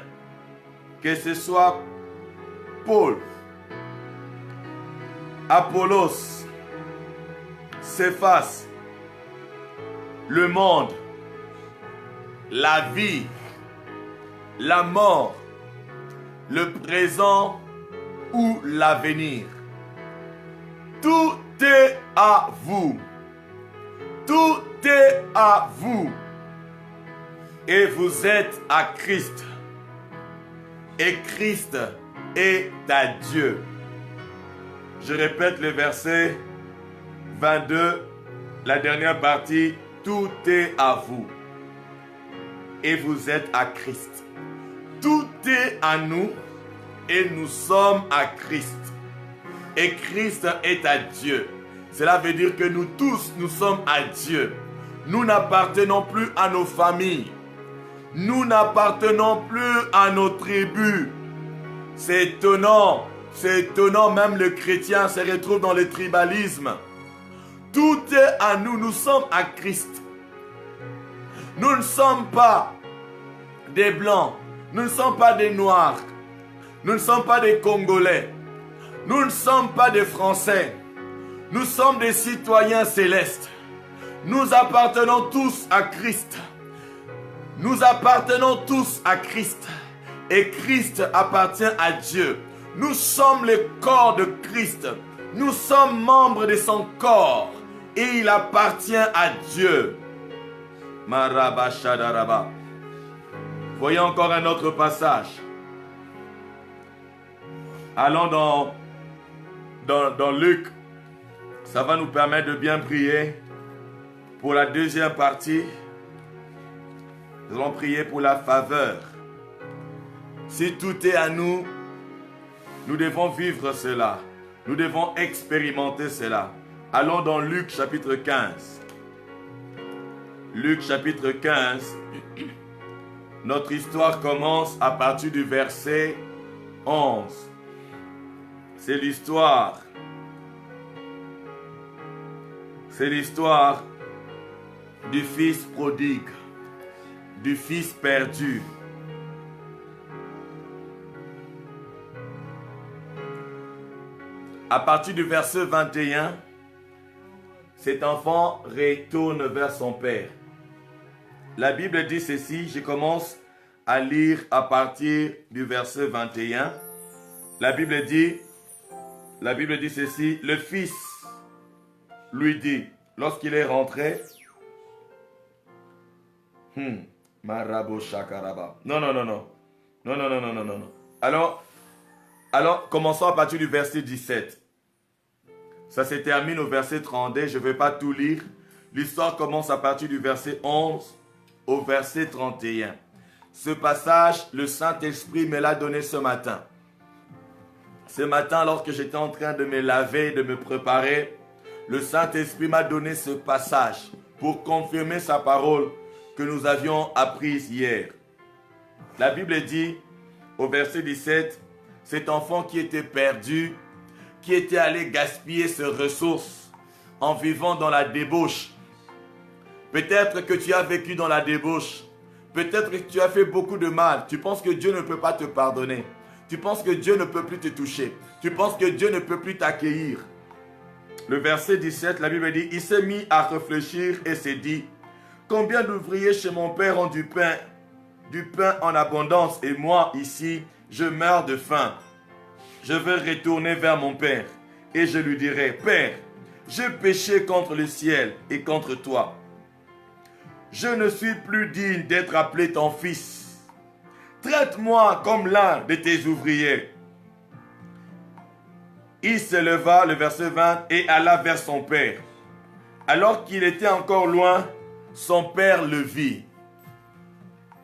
que ce soit Paul, Apollos, Céphas, le monde, la vie, la mort, le présent ou l'avenir. Tout est à vous. Tout est à vous. Et vous êtes à Christ. Et Christ est à Dieu. Je répète le verset 22, la dernière partie. Tout est à vous. Et vous êtes à Christ. Tout est à nous et nous sommes à Christ. Et Christ est à Dieu. Cela veut dire que nous tous, nous sommes à Dieu. Nous n'appartenons plus à nos familles. Nous n'appartenons plus à nos tribus. C'est étonnant. C'est étonnant, même le chrétien se retrouve dans le tribalisme. Tout est à nous, nous sommes à Christ. Nous ne sommes pas des blancs, nous ne sommes pas des noirs, nous ne sommes pas des Congolais, nous ne sommes pas des Français, nous sommes des citoyens célestes. Nous appartenons tous à Christ. Nous appartenons tous à Christ. Et Christ appartient à Dieu. Nous sommes le corps de Christ. Nous sommes membres de son corps. Et il appartient à Dieu. Maraba Shadaraba. Voyons encore un autre passage. Allons dans Luc. Ça va nous permettre de bien prier. Pour la deuxième partie, nous allons prier pour la faveur. Si tout est à nous, nous devons vivre cela. Nous devons expérimenter cela. Allons dans Luc chapitre 15. Luc chapitre 15. Notre histoire commence à partir du verset 11. C'est l'histoire. C'est l'histoire du fils prodigue, du fils perdu. À partir du verset 21, cet enfant retourne vers son père. La Bible dit ceci, je commence à lire à partir du verset 21. La Bible dit ceci, le fils lui dit, lorsqu'il est rentré, Marabo Shakaraba. Non. Alors, commençons à partir du verset 17. Ça se termine au verset 32, je ne vais pas tout lire. L'histoire commence à partir du verset 11 au verset 31. Ce passage, le Saint-Esprit me l'a donné ce matin. Ce matin, alors que j'étais en train de me laver, de me préparer, le Saint-Esprit m'a donné ce passage pour confirmer sa parole que nous avions apprise hier. La Bible dit au verset 17, cet enfant qui était perdu, qui était allé gaspiller ses ressources en vivant dans la débauche. Peut-être que tu as vécu dans la débauche. Peut-être que tu as fait beaucoup de mal. Tu penses que Dieu ne peut pas te pardonner. Tu penses que Dieu ne peut plus te toucher. Tu penses que Dieu ne peut plus t'accueillir. Le verset 17, la Bible dit, il s'est mis à réfléchir et s'est dit, combien d'ouvriers chez mon père ont du pain en abondance et moi ici, je meurs de faim. Je vais retourner vers mon père et je lui dirai, Père, j'ai péché contre le ciel et contre toi. Je ne suis plus digne d'être appelé ton fils. Traite-moi comme l'un de tes ouvriers. Il se leva, le verset 20, et alla vers son père. Alors qu'il était encore loin, son père le vit.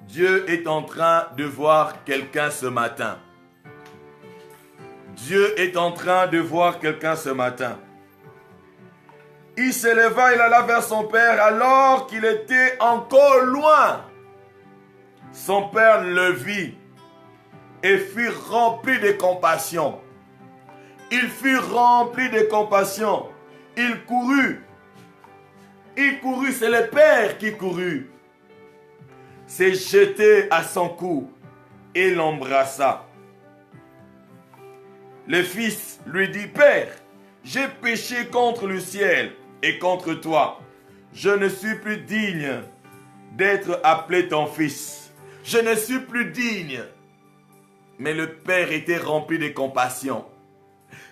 Dieu est en train de voir quelqu'un ce matin. Dieu est en train de voir quelqu'un ce matin. Il se leva, il alla vers son père alors qu'il était encore loin. Son père le vit et fut rempli de compassion. Il fut rempli de compassion. Il courut. Il courut, c'est le père qui courut. S'est jeté à son cou et l'embrassa. Le fils lui dit, Père, j'ai péché contre le ciel et contre toi. Je ne suis plus digne d'être appelé ton fils. je ne suis plus digne. Mais le Père était rempli de compassion.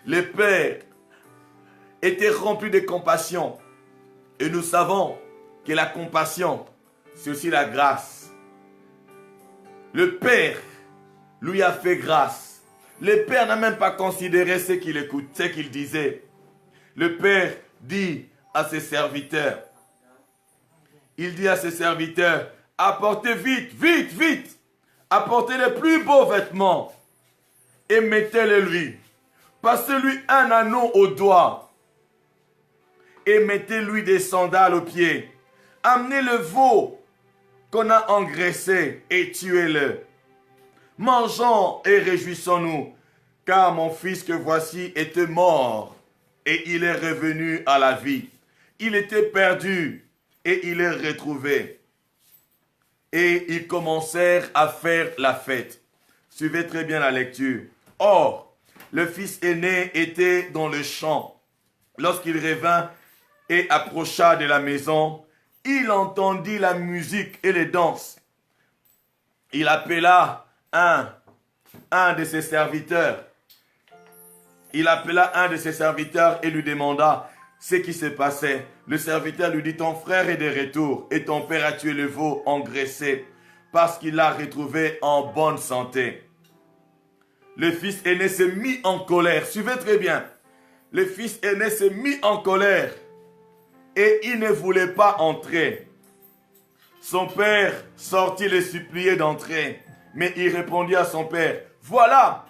Le Père était rempli de compassion. Et nous savons que la compassion, c'est aussi la grâce. Le Père lui a fait grâce. Le Père n'a même pas considéré ce qu'il écoutait, ce qu'il disait. Le Père dit à ses serviteurs, il dit à ses serviteurs, apportez vite, vite, vite, apportez les plus beaux vêtements et mettez-les lui. Passez-lui un anneau au doigt et mettez-lui des sandales aux pieds. Amenez le veau qu'on a engraissé et tuez-le. Mangeons et réjouissons-nous, car mon fils que voici était mort et il est revenu à la vie. Il était perdu et il est retrouvé. Et ils commencèrent à faire la fête. Suivez très bien la lecture. Or, le fils aîné était dans le champ. Lorsqu'il revint et approcha de la maison, il entendit la musique et les danses. Il appela un de ses serviteurs. Il appela un de ses serviteurs et lui demanda ce qui se passait. Le serviteur lui dit, ton frère est de retour et ton père a tué le veau engraissé parce qu'il l'a retrouvé en bonne santé. Le fils aîné s'est mis en colère. Suivez très bien. Le fils aîné s'est mis en colère et il ne voulait pas entrer. Son père sortit le supplier d'entrer, mais il répondit à son père, voilà,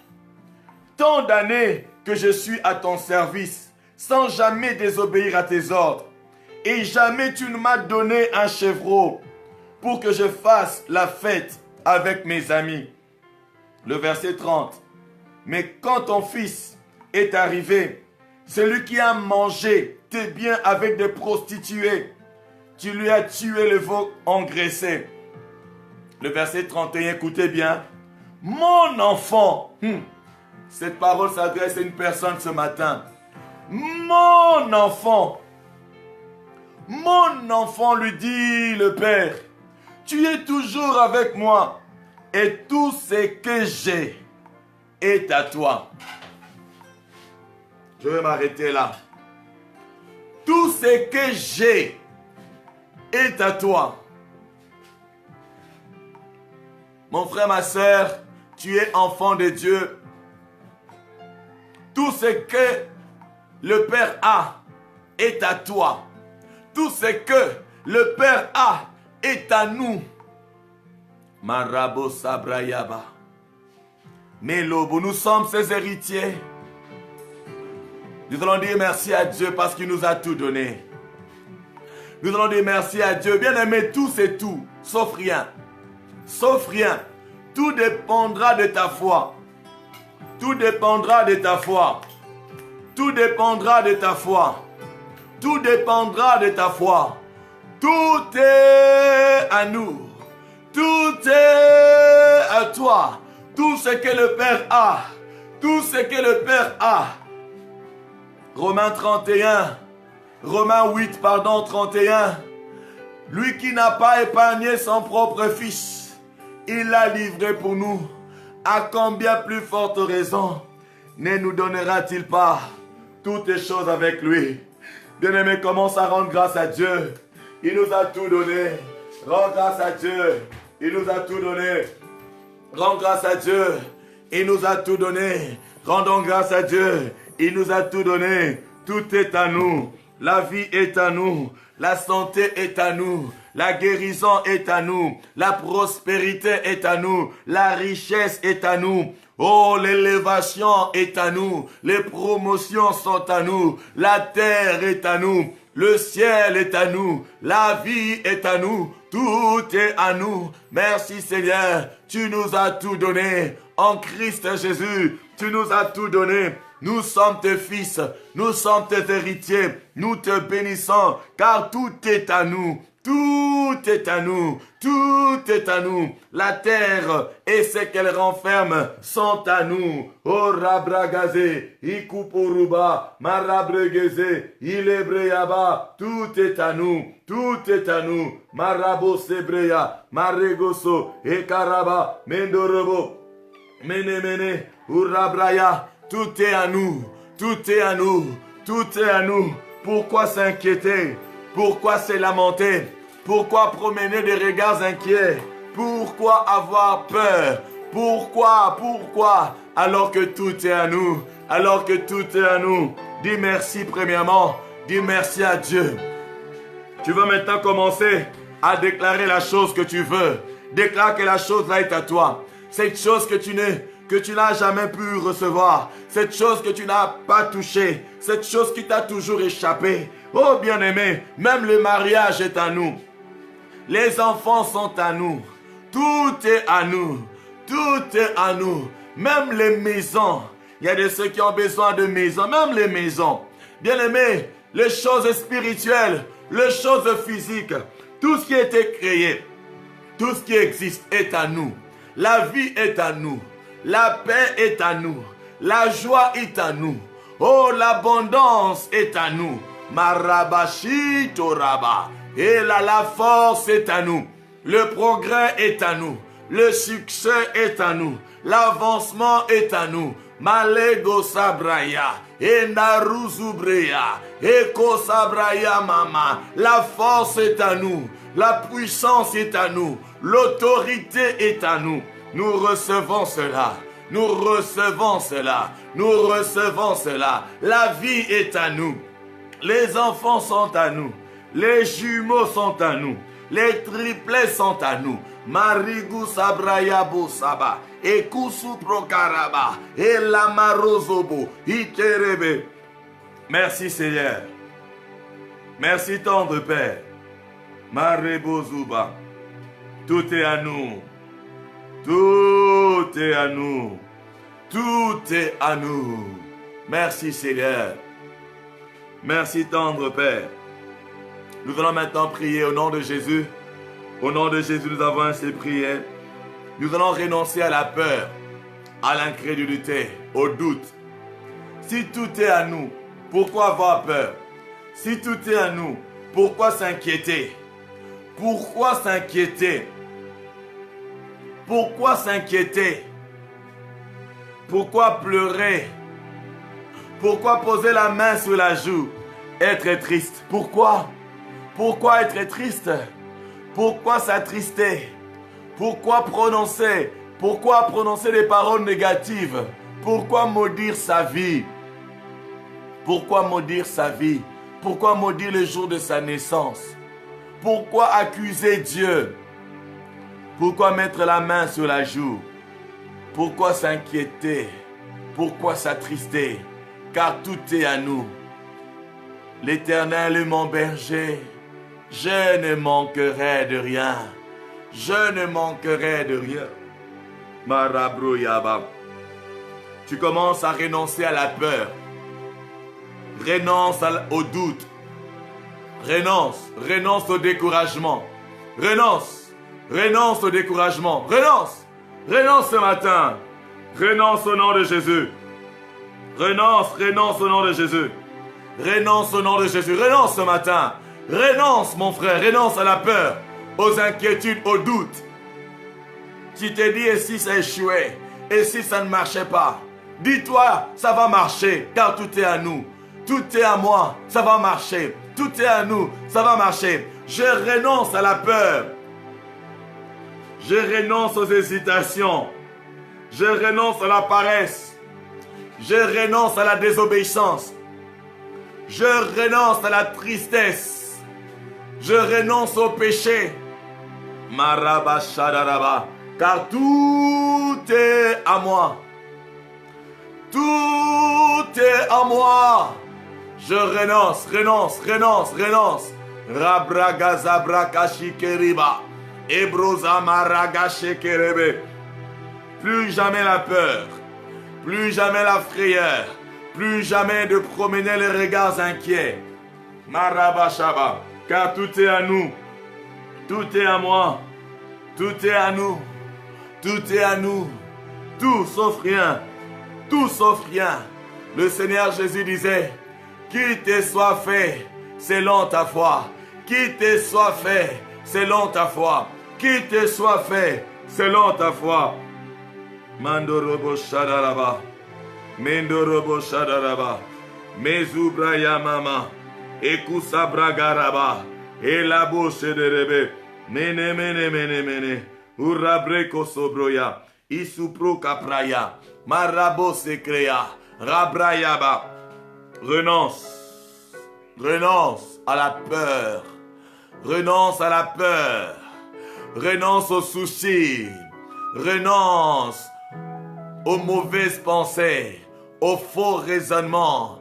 tant d'années que je suis à ton service, sans jamais désobéir à tes ordres, et jamais tu ne m'as donné un chevreau pour que je fasse la fête avec mes amis. Le verset 30. Mais quand ton fils est arrivé, celui qui a mangé tes biens avec des prostituées, tu lui as tué le veau engraissé. Le verset 31, écoutez bien. Mon enfant, cette parole s'adresse à une personne ce matin. Mon enfant, lui dit le Père, tu es toujours avec moi et tout ce que j'ai est à toi. Je vais m'arrêter là. Tout ce que j'ai est à toi. Mon frère, ma soeur, tu es enfant de Dieu. Tout ce que le Père a est à toi. Tout ce que le Père a est à nous. Marabo Sabrayaba. Melobo, nous sommes ses héritiers. Nous allons dire merci à Dieu parce qu'il nous a tout donné. Nous allons dire merci à Dieu. Bien aimé, tout c'est tout, sauf rien. Sauf rien. Tout dépendra de ta foi. Tout dépendra de ta foi. Tout dépendra de ta foi. Tout dépendra de ta foi. Tout est à nous. Tout est à toi. Tout ce que le Père a. Tout ce que le Père a. Romains 31. Romains 8, 31. Lui qui n'a pas épargné son propre fils, il l'a livré pour nous. À combien plus forte raison ne nous donnera-t-il pas toutes les choses avec lui? Bien-aimé, commence à rendre grâce à Dieu. Il nous a tout donné. Rends grâce à Dieu. Il nous a tout donné. Rends grâce à Dieu. Il nous a tout donné. Rendons grâce à Dieu. Il nous a tout donné. Tout est à nous. La vie est à nous. La santé est à nous. La guérison est à nous. La prospérité est à nous. La richesse est à nous. Oh, l'élévation est à nous. Les promotions sont à nous. La terre est à nous. Le ciel est à nous. La vie est à nous. Tout est à nous. Merci Seigneur. Tu nous as tout donné. En Christ Jésus, tu nous as tout donné. Nous sommes tes fils. Nous sommes tes héritiers. Nous te bénissons car tout est à nous. Tout est à nous. Tout est à nous. La terre et ce qu'elle renferme sont à nous. Oh Rabragazé, Ikupuruba, Marabregeze, Ilebreyaba. Tout est à nous. Tout est à nous. Marabo Sebreya, Maregoso, Ekaraba, Mendorobo, Menemene, Urabraya. Tout est à nous. Tout est à nous. Tout est à nous. Pourquoi s'inquiéter? Pourquoi se lamenter? Pourquoi promener des regards inquiets? Pourquoi avoir peur? Pourquoi? Alors que tout est à nous. Alors que tout est à nous. Dis merci premièrement. Dis merci à Dieu. Tu vas maintenant commencer à déclarer la chose que tu veux. Déclare que la chose là est à toi. Cette chose que tu n'as jamais pu recevoir. Cette chose que tu n'as pas touchée. Cette chose qui t'a toujours échappé. Oh bien-aimé, même le mariage est à nous. Les enfants sont à nous. Tout est à nous. Tout est à nous. Même les maisons. Il y a de ceux qui ont besoin de maisons. Même les maisons. Bien-aimé, les choses spirituelles, les choses physiques, tout ce qui a été créé, tout ce qui existe est à nous. La vie est à nous. La paix est à nous. La joie est à nous. Oh, l'abondance est à nous. Marabashi Toraba. Et là, la force est à nous. Le progrès est à nous. Le succès est à nous. L'avancement est à nous. Malego Sabraya. Et Naruzubreya. Eko Sabraya Mama. La force est à nous. La puissance est à nous. L'autorité est à nous. Nous recevons cela. Nous recevons cela. Nous recevons cela. La vie est à nous. Les enfants sont à nous. Les jumeaux sont à nous. Les triplets sont à nous. Marigu Sabraya Bosaba. Et Kusu Prokaraba. Et Lamarozobo. Iterebe. Merci Seigneur. Merci tendre Père. Marebozuba. Tout est à nous. Tout est à nous. Tout est à nous. Merci Seigneur. Merci tendre Père. Nous allons maintenant prier au nom de Jésus. Au nom de Jésus, nous avons ainsi prié. Nous allons renoncer à la peur, à l'incrédulité, au doute. Si tout est à nous, pourquoi avoir peur? Si tout est à nous, pourquoi s'inquiéter? Pourquoi s'inquiéter? Pourquoi s'inquiéter? Pourquoi pleurer? Pourquoi poser la main sur la joue? Être triste. Pourquoi? Pourquoi être triste? Pourquoi s'attrister? Pourquoi prononcer des paroles négatives? Pourquoi maudire sa vie? Pourquoi maudire sa vie? Pourquoi maudire le jour de sa naissance? Pourquoi accuser Dieu? Pourquoi mettre la main sur la joue? Pourquoi s'inquiéter? Pourquoi s'attrister? Car tout est à nous. L'Éternel est mon berger. Je ne manquerai de rien. Je ne manquerai de rien. Marabroyaba. Tu commences à renoncer à la peur. Renonce au doute. Renonce au découragement. Renonce au découragement. Renonce ce matin. Renonce au nom de Jésus. Renonce au nom de Jésus. Renonce au nom de Jésus. Renonce ce matin. Renonce mon frère. Renonce à la peur, aux inquiétudes, aux doutes. Tu te dis et si ça échouait? Et si ça ne marchait pas? Dis-toi, ça va marcher car tout est à nous. Tout est à moi, ça va marcher. Tout est à nous, ça va marcher. Je renonce à la peur. Je renonce aux hésitations. Je renonce à la paresse. Je renonce à la désobéissance. Je renonce à la tristesse. Je renonce au péché. Maraba shadaraba. Car tout est à moi. Tout est à moi. Je renonce. Rabragazabrakashikeriba. Ebrozamaragachekerebe. Plus jamais la peur. Plus jamais la frayeur. Plus jamais de promener les regards inquiets. Marabashaba. Car tout est à nous. Tout est à moi. Tout est à nous. Tout est à nous. Tout sauf rien. Tout sauf rien. Le Seigneur Jésus disait, qu'il te soit fait selon ta foi. Qu'il te soit fait selon ta foi. Qu'il te soit fait selon ta foi. Mandorobo Shadaraba. Mendorobo Shadaraba. Mezubraya mama. Ekusa bragaraba. Elabo shederebe. Mene mene mene mene. Urabreko sobroya. Isupro kapraya. Marabo sekreya. Rabrayaba. Renonce. Renonce à la peur. Renonce à la peur. Renonce aux soucis. Renonce aux mauvaises pensées, aux faux raisonnements.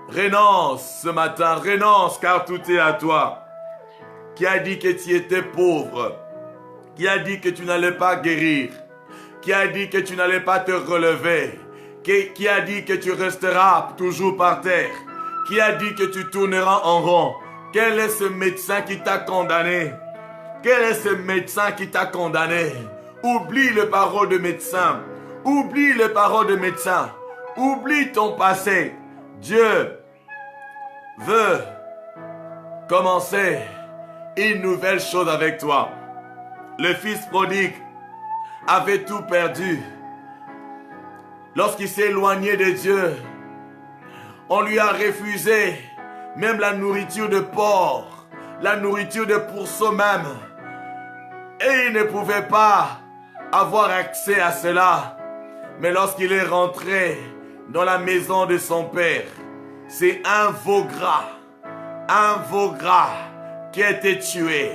Renonce ce matin, renonce car tout est à toi. Qui a dit que tu étais pauvre? Qui a dit que tu n'allais pas guérir? Qui a dit que tu n'allais pas te relever? Qui a dit que tu resteras toujours par terre? Qui a dit que tu tourneras en rond? Quel est ce médecin qui t'a condamné? Quel est ce médecin qui t'a condamné? Oublie les paroles de médecin. Oublie les paroles de médecin. Oublie ton passé. Dieu veut commencer une nouvelle chose avec toi. Le fils prodigue avait tout perdu. Lorsqu'il s'est éloigné de Dieu, on lui a refusé même la nourriture de porc, la nourriture de pourceau même. Et il ne pouvait pas avoir accès à cela. Mais lorsqu'il est rentré dans la maison de son père, c'est un veau gras qui a été tué.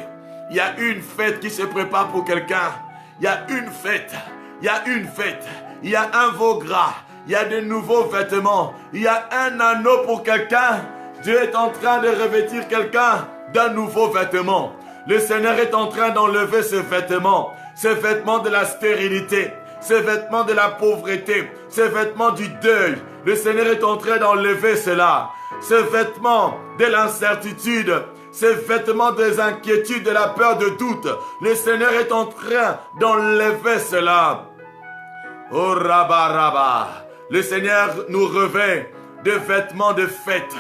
Il y a une fête qui se prépare pour quelqu'un. Il y a une fête. Il y a une fête. Il y a un veau gras. Il y a de nouveaux vêtements. Il y a un anneau pour quelqu'un. Dieu est en train de revêtir quelqu'un d'un nouveau vêtement. Le Seigneur est en train d'enlever ce vêtement de la stérilité, ce vêtement de la pauvreté, ce vêtement du deuil. Le Seigneur est en train d'enlever cela. Ce vêtement de l'incertitude, ce vêtement des inquiétudes, de la peur, de doute. Le Seigneur est en train d'enlever cela. Oh Rabba. Le Seigneur nous revêt de vêtements de fête,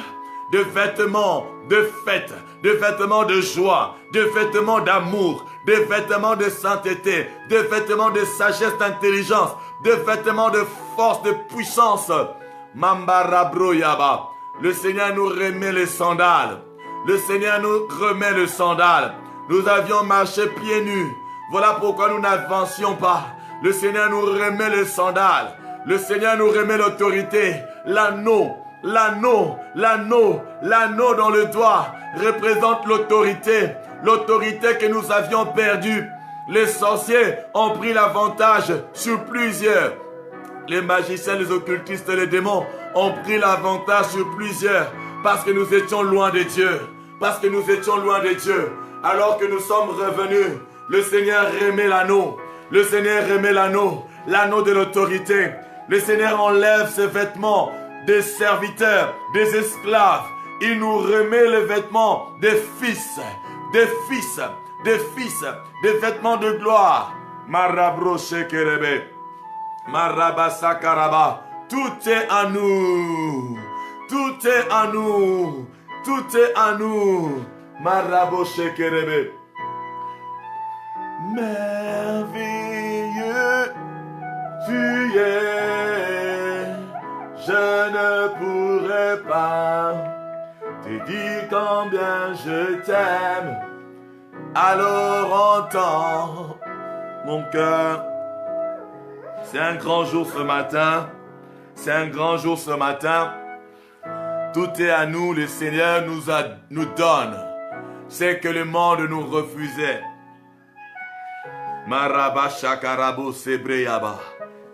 de vêtements de fête, de vêtements de joie, de vêtements d'amour, de vêtements de sainteté, de vêtements de sagesse, d'intelligence, de vêtements de force, de puissance. Mambarabroyaba. Le Seigneur nous remet les sandales. Le Seigneur nous remet le sandal. Nous avions marché pieds nus. Voilà pourquoi nous n'avancions pas. Le Seigneur nous remet le sandal. Le Seigneur nous remet l'autorité. L'anneau dans le doigt représente l'autorité. L'autorité que nous avions perdue. Les sorciers ont pris l'avantage sur plusieurs. Les magiciens, les occultistes, les démons ont pris l'avantage sur plusieurs. Parce que nous étions loin de Dieu. Parce que nous étions loin de Dieu. Alors que nous sommes revenus, le Seigneur remet l'anneau. Le Seigneur remet l'anneau. L'anneau de l'autorité. Le Seigneur enlève ses vêtements des serviteurs, des esclaves. Il nous remet les vêtements des fils. Des vêtements de gloire. Marabro shekerebe. Marabasa karaba. Tout est à nous. Tout est à nous. Tout est à nous. Marabo shekerebe. Merveilleux tu es. Je ne pourrais pas te dire combien je t'aime. Alors entends mon cœur. C'est un grand jour ce matin. C'est un grand jour ce matin. Tout est à nous. Le Seigneur nous donne. C'est que le monde nous refusait. Maraba shakarabo sebreyaba.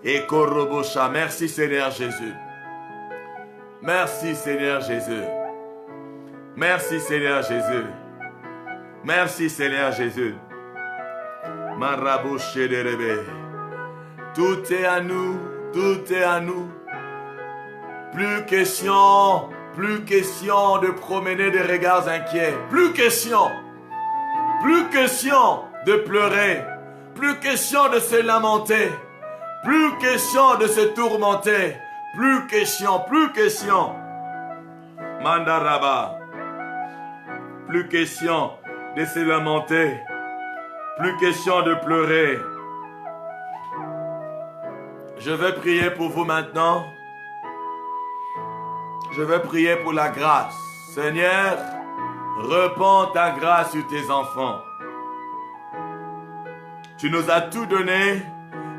Et korobosha. Merci Seigneur Jésus. Merci Seigneur Jésus. Merci Seigneur Jésus. Merci Seigneur Jésus. Marabo shederebe. Tout est à nous. Tout est à nous. Plus question de promener des regards inquiets. Plus question Plus question de pleurer. Plus question de se lamenter. Plus question de se tourmenter. Plus question. Mandaraba. Plus question de se lamenter. Plus question de pleurer. Je vais prier pour vous maintenant. Je vais prier pour la grâce. Seigneur, répands ta grâce sur tes enfants. Tu nous as tout donné,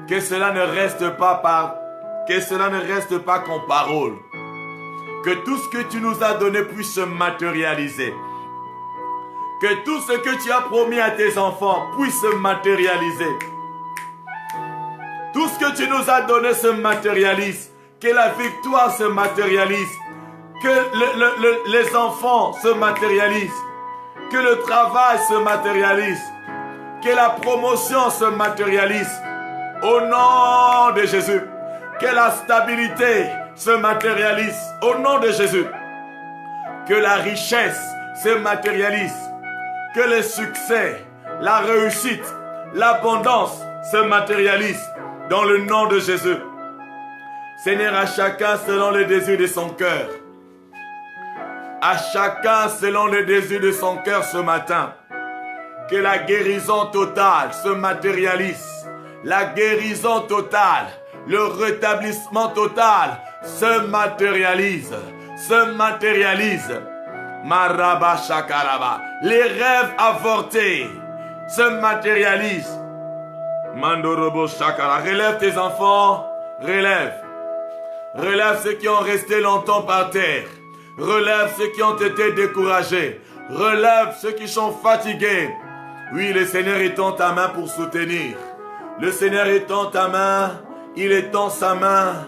que cela ne reste pas qu'en parole. Que tout ce que tu nous as donné puisse se matérialiser. Que tout ce que tu as promis à tes enfants puisse se matérialiser. Tout ce que tu nous as donné se matérialise. Que la victoire se matérialise. Que les enfants se matérialisent. Que le travail se matérialise. Que la promotion se matérialise. Au nom de Jésus. Que la stabilité se matérialise. Au nom de Jésus. Que la richesse se matérialise. Que le succès, la réussite, l'abondance se matérialisent dans le nom de Jésus. Seigneur, à chacun selon le désir de son cœur. À chacun selon le désir de son cœur ce matin. Que la guérison totale se matérialise. La guérison totale, le rétablissement total se matérialise. Se matérialise. Maraba Shakaraba. Les rêves avortés se matérialisent. Mandorobo Shakara. Relève tes enfants. Relève. Relève ceux qui ont resté longtemps par terre. Relève ceux qui ont été découragés. Relève ceux qui sont fatigués. Oui, le Seigneur étend ta main pour soutenir. Le Seigneur étend ta main. Il étend sa main.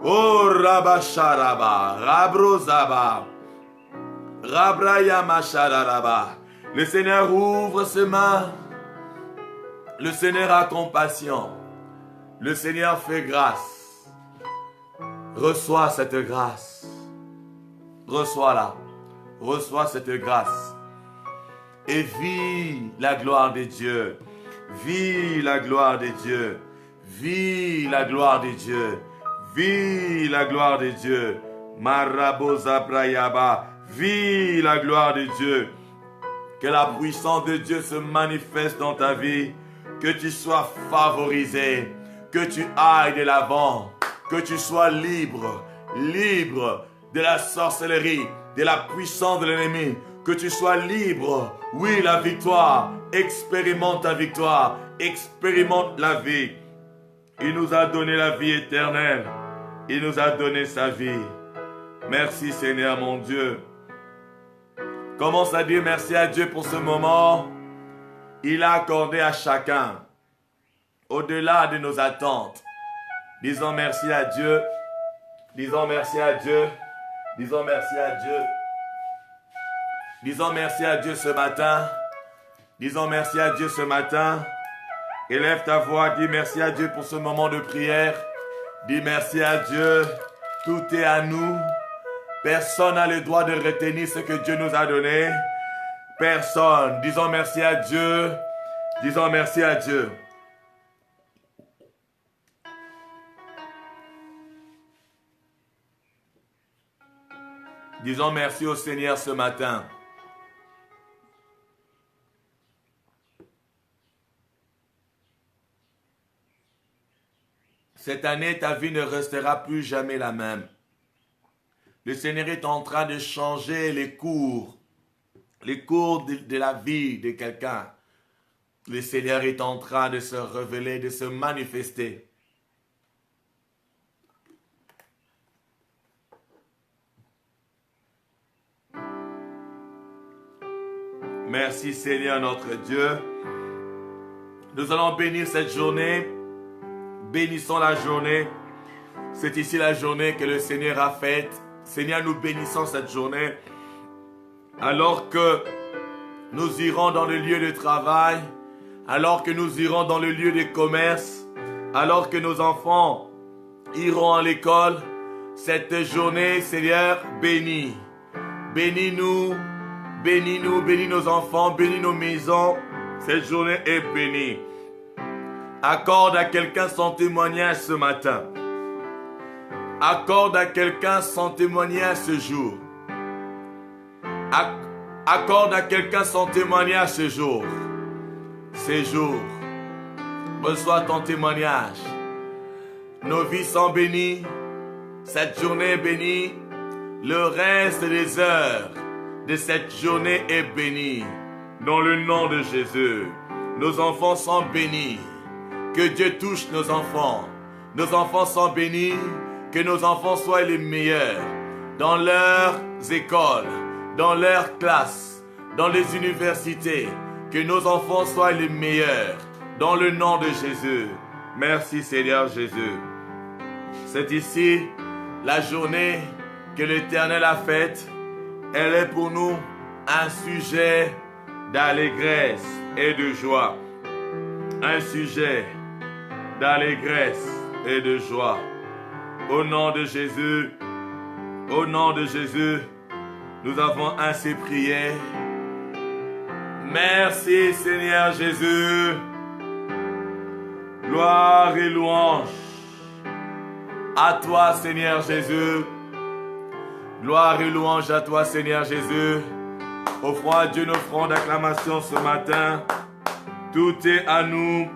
Oh Rabasharaba. Rabrozaba. Rabraya Mashararaba. Le Seigneur ouvre ses mains. Le Seigneur a compassion. Le Seigneur fait grâce. Reçois cette grâce. Reçois-la. Reçois cette grâce. Et vis la gloire de Dieu. Vis la gloire de Dieu. Vis la gloire de Dieu. Vis la gloire de Dieu. Marabosa Brayaba. Vis la gloire de Dieu. Que la puissance de Dieu se manifeste dans ta vie. Que tu sois favorisé. Que tu ailles de l'avant. Que tu sois libre. Libre de la sorcellerie. De la puissance de l'ennemi. Que tu sois libre. Oui, la victoire. Expérimente ta victoire. Expérimente la vie. Il nous a donné la vie éternelle. Il nous a donné sa vie. Merci Seigneur mon Dieu. Commence à dire merci à Dieu pour ce moment. Il a accordé à chacun, au-delà de nos attentes. Disons merci à Dieu. Disons merci à Dieu. Disons merci à Dieu. Disons merci à Dieu ce matin. Disons merci à Dieu ce matin. Élève ta voix, dis merci à Dieu pour ce moment de prière. Dis merci à Dieu. Tout est à nous. Personne n'a le droit de retenir ce que Dieu nous a donné. Personne. Disons merci à Dieu. Disons merci à Dieu. Disons merci au Seigneur ce matin. Cette année, ta vie ne restera plus jamais la même. Le Seigneur est en train de changer les cours de la vie de quelqu'un. Le Seigneur est en train de se révéler, de se manifester. Merci Seigneur notre Dieu. Nous allons bénir cette journée. Bénissons la journée. C'est ici la journée que le Seigneur a faite. Seigneur, nous bénissons cette journée. Alors que nous irons dans le lieu de travail, alors que nous irons dans le lieu de commerce, alors que nos enfants iront à l'école, cette journée, Seigneur, bénis. Bénis-nous, Bénis-nous, bénis nos enfants, bénis nos maisons. Cette journée est bénie. Accorde à quelqu'un son témoignage ce matin. Accorde à quelqu'un son témoignage ce jour. Accorde à quelqu'un son témoignage ce jour. Ces jours. Reçois ton témoignage. Nos vies sont bénies. Cette journée est bénie. Le reste des heures de cette journée est béni. Dans le nom de Jésus. Nos enfants sont bénis. Que Dieu touche nos enfants. Nos enfants sont bénis. Que nos enfants soient les meilleurs. Dans leurs écoles. Dans leurs classes. Dans les universités. Que nos enfants soient les meilleurs. Dans le nom de Jésus. Merci Seigneur Jésus. C'est ici la journée que l'Éternel a faite. Elle est pour nous un sujet d'allégresse et de joie. Un sujet d'allégresse et de joie. Au nom de Jésus, nous avons ainsi prié. Merci Seigneur Jésus. Gloire et louange à toi Seigneur Jésus. Gloire et louange à toi Seigneur Jésus. Offrons à Dieu nos offrandes d'acclamation ce matin. Tout est à nous.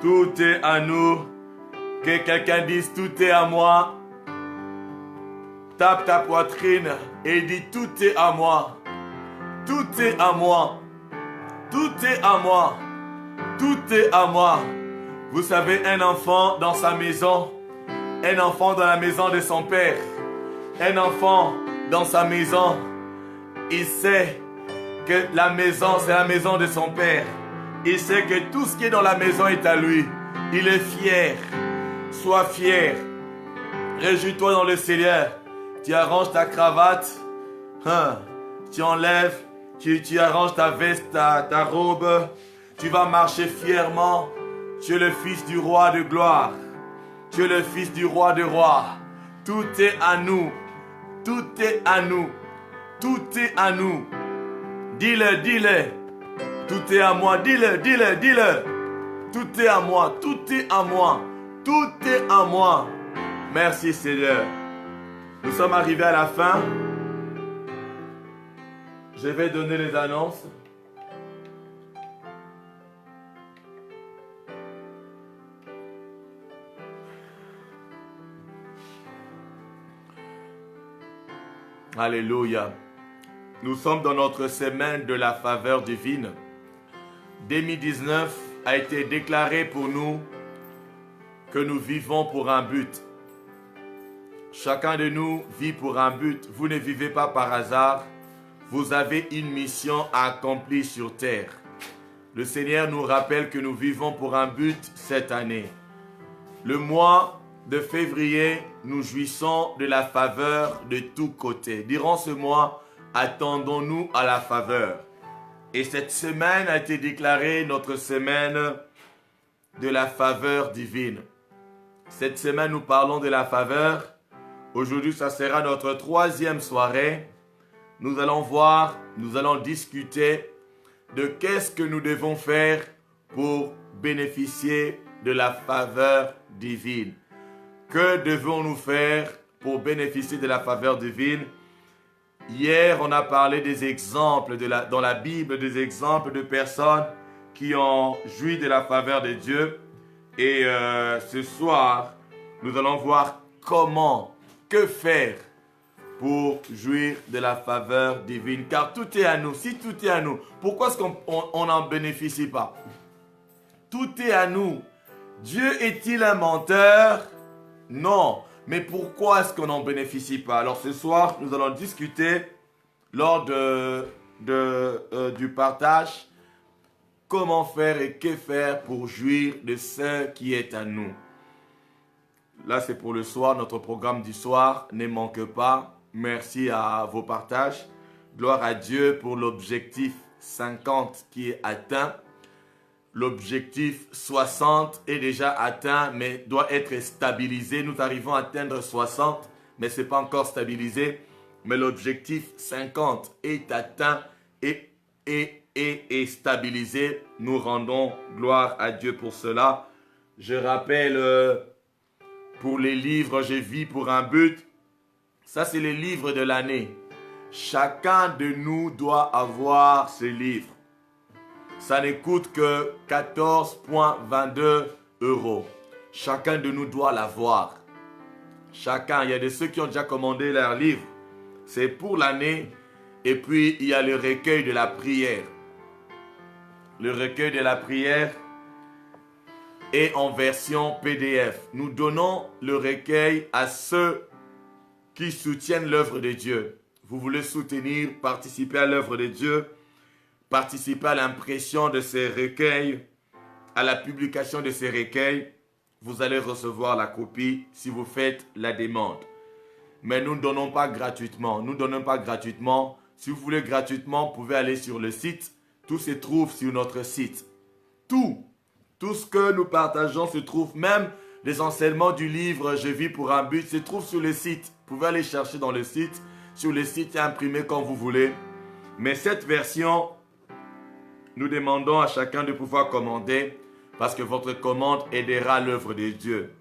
Tout est à nous. Que quelqu'un dise tout est à moi. Tape ta poitrine et dis tout est à moi. Tout est à moi. Tout est à moi. Tout est à moi. Vous savez, un enfant dans sa maison, un enfant dans la maison de son père, un enfant dans sa maison, il sait que la maison, c'est la maison de son père. Il sait que tout ce qui est dans la maison est à lui. Il est fier. Sois fier. Réjouis-toi dans le Seigneur. Tu arranges ta cravate. Tu enlèves. Tu arranges ta veste, ta robe. Tu vas marcher fièrement. Tu es le fils du roi de gloire. Tu es le fils du roi de rois. Tout est à nous. Tout est à nous. Tout est à nous. Dis-le, dis-le. Tout est à moi. Dis-le, dis-le, dis-le. Tout est à moi. Tout est à moi. Tout est à moi. Merci Seigneur. Nous sommes arrivés à la fin. Je vais donner les annonces. Alléluia. Nous sommes dans notre semaine de la faveur divine. 2019 a été déclaré pour nous que nous vivons pour un but. Chacun de nous vit pour un but. Vous ne vivez pas par hasard. Vous avez une mission à accomplir sur terre. Le Seigneur nous rappelle que nous vivons pour un but cette année. Le mois de février, nous jouissons de la faveur de tous côtés. Durant ce mois, attendons-nous à la faveur. Et cette semaine a été déclarée notre semaine de la faveur divine. Cette semaine, nous parlons de la faveur. Aujourd'hui, ça sera notre troisième soirée. Nous allons voir, nous allons discuter de qu'est-ce que nous devons faire pour bénéficier de la faveur divine. Que devons-nous faire pour bénéficier de la faveur divine? Hier, on a parlé des exemples dans la Bible, des exemples de personnes qui ont joui de la faveur de Dieu. Et ce soir, nous allons voir que faire pour jouir de la faveur divine. Car tout est à nous. Si tout est à nous, pourquoi est-ce qu'on n'en bénéficie pas? Tout est à nous. Dieu est-il un menteur? Non. Mais pourquoi est-ce qu'on n'en bénéficie pas? Alors ce soir, nous allons discuter lors du partage comment faire et que faire pour jouir de ce qui est à nous. Là, c'est pour le soir, notre programme du soir. Ne manque pas. Merci à vos partages. Gloire à Dieu pour l'objectif 50 qui est atteint. L'objectif 60 est déjà atteint, mais doit être stabilisé. Nous arrivons à atteindre 60, mais ce n'est pas encore stabilisé. mais l'objectif 50 est atteint et stabilisé. Nous rendons gloire à Dieu pour cela. Je rappelle, pour les livres, je vis pour un but. Ça, c'est les livres de l'année. Chacun de nous doit avoir ce livre. Ça ne coûte que 14,22 €. Chacun de nous doit l'avoir. Chacun, il y a de ceux qui ont déjà commandé leur livre. C'est pour l'année. Et puis, il y a le recueil de la prière. Le recueil de la prière est en version PDF. Nous donnons le recueil à ceux qui soutiennent l'œuvre de Dieu. Vous voulez soutenir, participer à l'œuvre de Dieu, participer à l'impression de ces recueils, à la publication de ces recueils, vous allez recevoir la copie si vous faites la demande. Mais nous ne donnons pas gratuitement. Nous ne donnons pas gratuitement. Si vous voulez gratuitement, vous pouvez aller sur le site. Tout se trouve sur notre site. Tout ce que nous partageons se trouve, même les enseignements du livre « Je vis pour un but » se trouve sur le site. Vous pouvez aller chercher dans le site. Sur le site et imprimer comme vous voulez. Mais cette version, nous demandons à chacun de pouvoir commander parce que votre commande aidera l'œuvre de Dieu.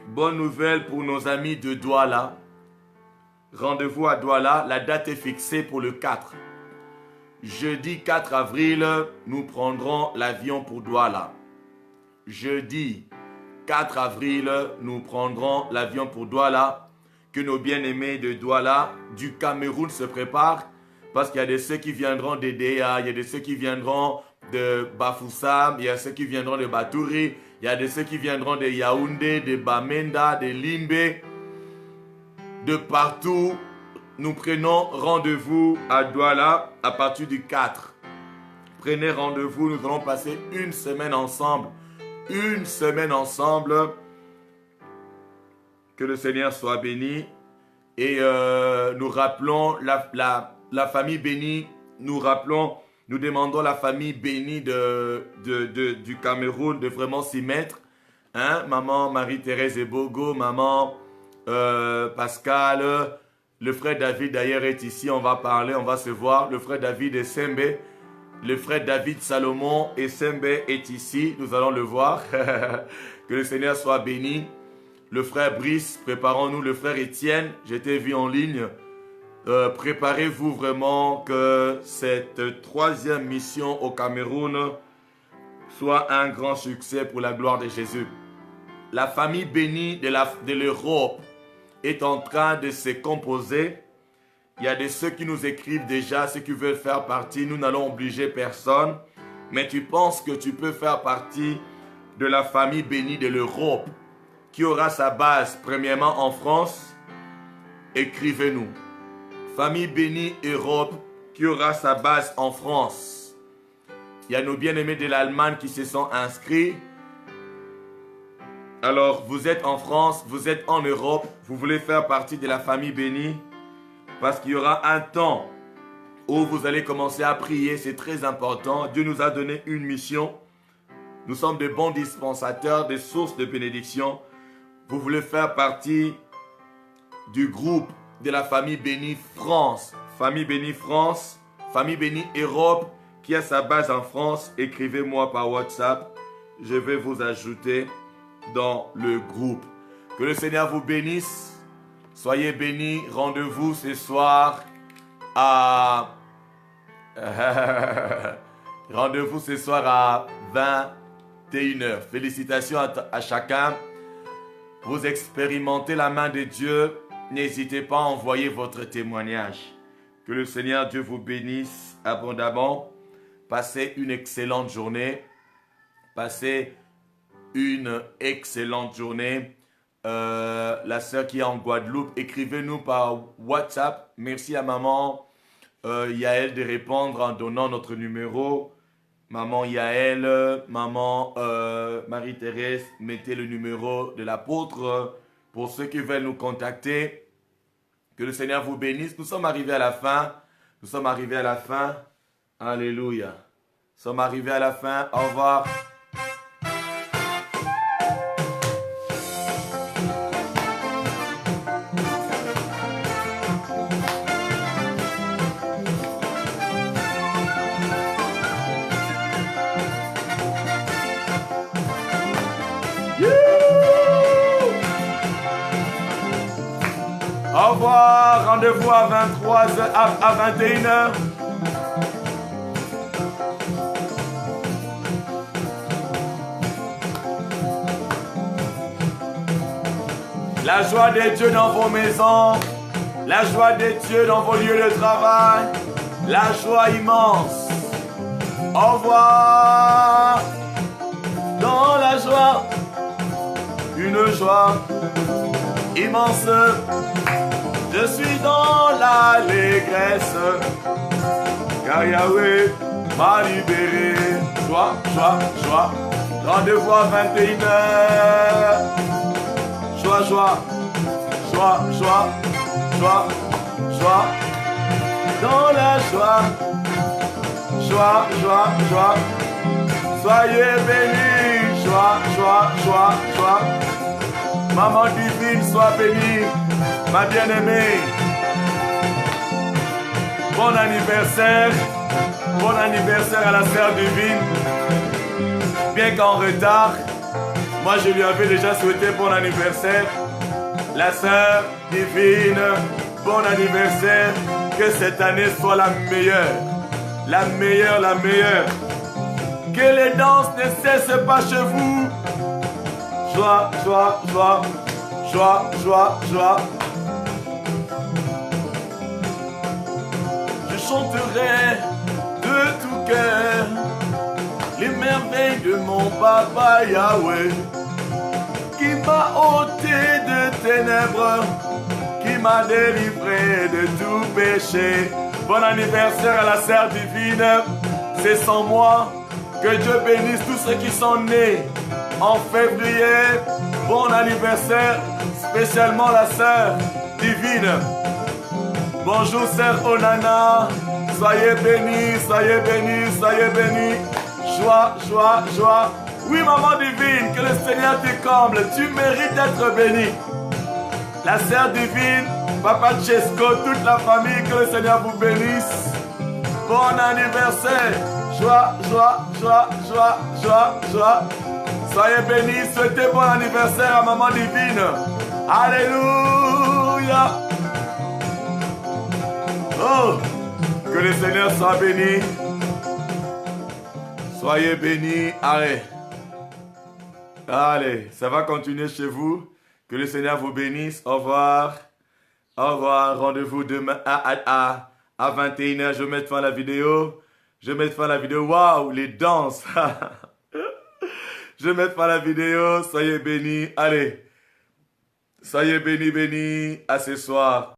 Bonne nouvelle pour nos amis de Douala. Rendez-vous à Douala. La date est fixée pour le 4. Jeudi 4 avril, nous prendrons l'avion pour Douala. Jeudi 4 avril, nous prendrons l'avion pour Douala. Que nos bien-aimés de Douala, du Cameroun se préparent. Parce qu'il y a de ceux qui viendront de Déa, il y a de ceux qui viendront de Bafoussam, il y a ceux qui viendront de Batouri, il y a de ceux qui viendront de Yaoundé, de Bamenda, de Limbe, de partout. Nous prenons rendez-vous à Douala à partir du 4. Prenez rendez-vous, nous allons passer une semaine ensemble. Une semaine ensemble. Que le Seigneur soit béni. Et nous rappelons la famille bénie. Nous demandons la famille bénie du Cameroun de vraiment s'y mettre. Hein? Maman Marie-Thérèse Ebogo, maman Pascal, le frère David d'ailleurs est ici, on va parler, on va se voir. Le frère David et Sembe, le frère David Salomon et Sembe est ici, nous allons le voir. Que le Seigneur soit béni. Le frère Brice, préparons-nous. Le frère Étienne, j'étais vu en ligne. Préparez-vous vraiment que cette troisième mission au Cameroun soit un grand succès pour la gloire de Jésus. La famille bénie de l'Europe est en train de se composer. Il y a de ceux qui nous écrivent déjà, ceux qui veulent faire partie. Nous n'allons obliger personne. Mais tu penses que tu peux faire partie de la famille bénie de l'Europe qui aura sa base premièrement en France? Écrivez-nous. Famille bénie Europe qui aura sa base en France. Il y a nos bien-aimés de l'Allemagne qui se sont inscrits. Alors, vous êtes en France, vous êtes en Europe, vous voulez faire partie de la famille bénie parce qu'il y aura un temps où vous allez commencer à prier, c'est très important. Dieu nous a donné une mission. Nous sommes de bons dispensateurs, des sources de bénédiction. Vous voulez faire partie du groupe de la famille bénie France. Famille bénie France, famille bénie Europe qui a sa base en France. Écrivez-moi par WhatsApp. Je vais vous ajouter dans le groupe. Que le Seigneur vous bénisse. Soyez bénis. Rendez-vous ce soir à... Rendez-vous ce soir à 21h. Félicitations à chacun. Vous expérimentez la main de Dieu. N'hésitez pas à envoyer votre témoignage. Que le Seigneur Dieu vous bénisse abondamment. Passez une excellente journée. Passez une excellente journée. La sœur qui est en Guadeloupe, écrivez-nous par WhatsApp. Merci à maman Yael de répondre en donnant notre numéro. Maman Yael, maman Marie-Thérèse, mettez le numéro de l'apôtre pour ceux qui veulent nous contacter. Que le Seigneur vous bénisse. Nous sommes arrivés à la fin. Nous sommes arrivés à la fin. Alléluia. Nous sommes arrivés à la fin. Au revoir. Au revoir. Rendez-vous à 23h, à 21h. La joie de Dieu dans vos maisons. La joie de Dieu dans vos lieux de travail. La joie immense. Au revoir. Dans la joie. Une joie immense. Je suis dans l'allégresse. Car Yahweh m'a libéré. Joie, joie, joie. Rendez-vous à 21h. Joie, joie, joie, joie, joie, joie, dans la joie, joie, joie, joie, soyez bénis, joie, joie, joie, joie, maman divine, sois bénie, ma bien-aimée, bon anniversaire à la sœur divine, bien qu'en retard. Moi, je lui avais déjà souhaité bon anniversaire. La sœur divine, bon anniversaire. Que cette année soit la meilleure. La meilleure, la meilleure. Que les danses ne cessent pas chez vous. Joie, joie, joie. Joie, joie, joie. Je chanterai de tout cœur les merveilles de mon papa Yahweh, qui m'a ôté de ténèbres, qui m'a délivré de tout péché. Bon anniversaire à la sœur divine. C'est sans moi. Que Dieu bénisse tous ceux qui sont nés en février. Bon anniversaire, spécialement la sœur divine. Bonjour sœur Onana. Soyez bénis, soyez bénis, soyez bénis. Joie, joie, joie. Oui, maman divine, que le Seigneur te comble. Tu mérites d'être béni. La sœur divine, papa Chesco, toute la famille, que le Seigneur vous bénisse. Bon anniversaire. Joie, joie, joie, joie, joie, joie. Soyez bénis. Souhaitez bon anniversaire à maman divine. Alléluia. Oh, que le Seigneur soit béni. Soyez bénis. Allez. Allez, ça va continuer chez vous. Que le Seigneur vous bénisse. Au revoir. Au revoir. Rendez-vous demain à 21h. Je vais mettre fin à la vidéo. Je vais mettre fin à la vidéo. Waouh, les danses. Je vais mettre fin à la vidéo. Soyez bénis. Allez. Soyez bénis, bénis. À ce soir.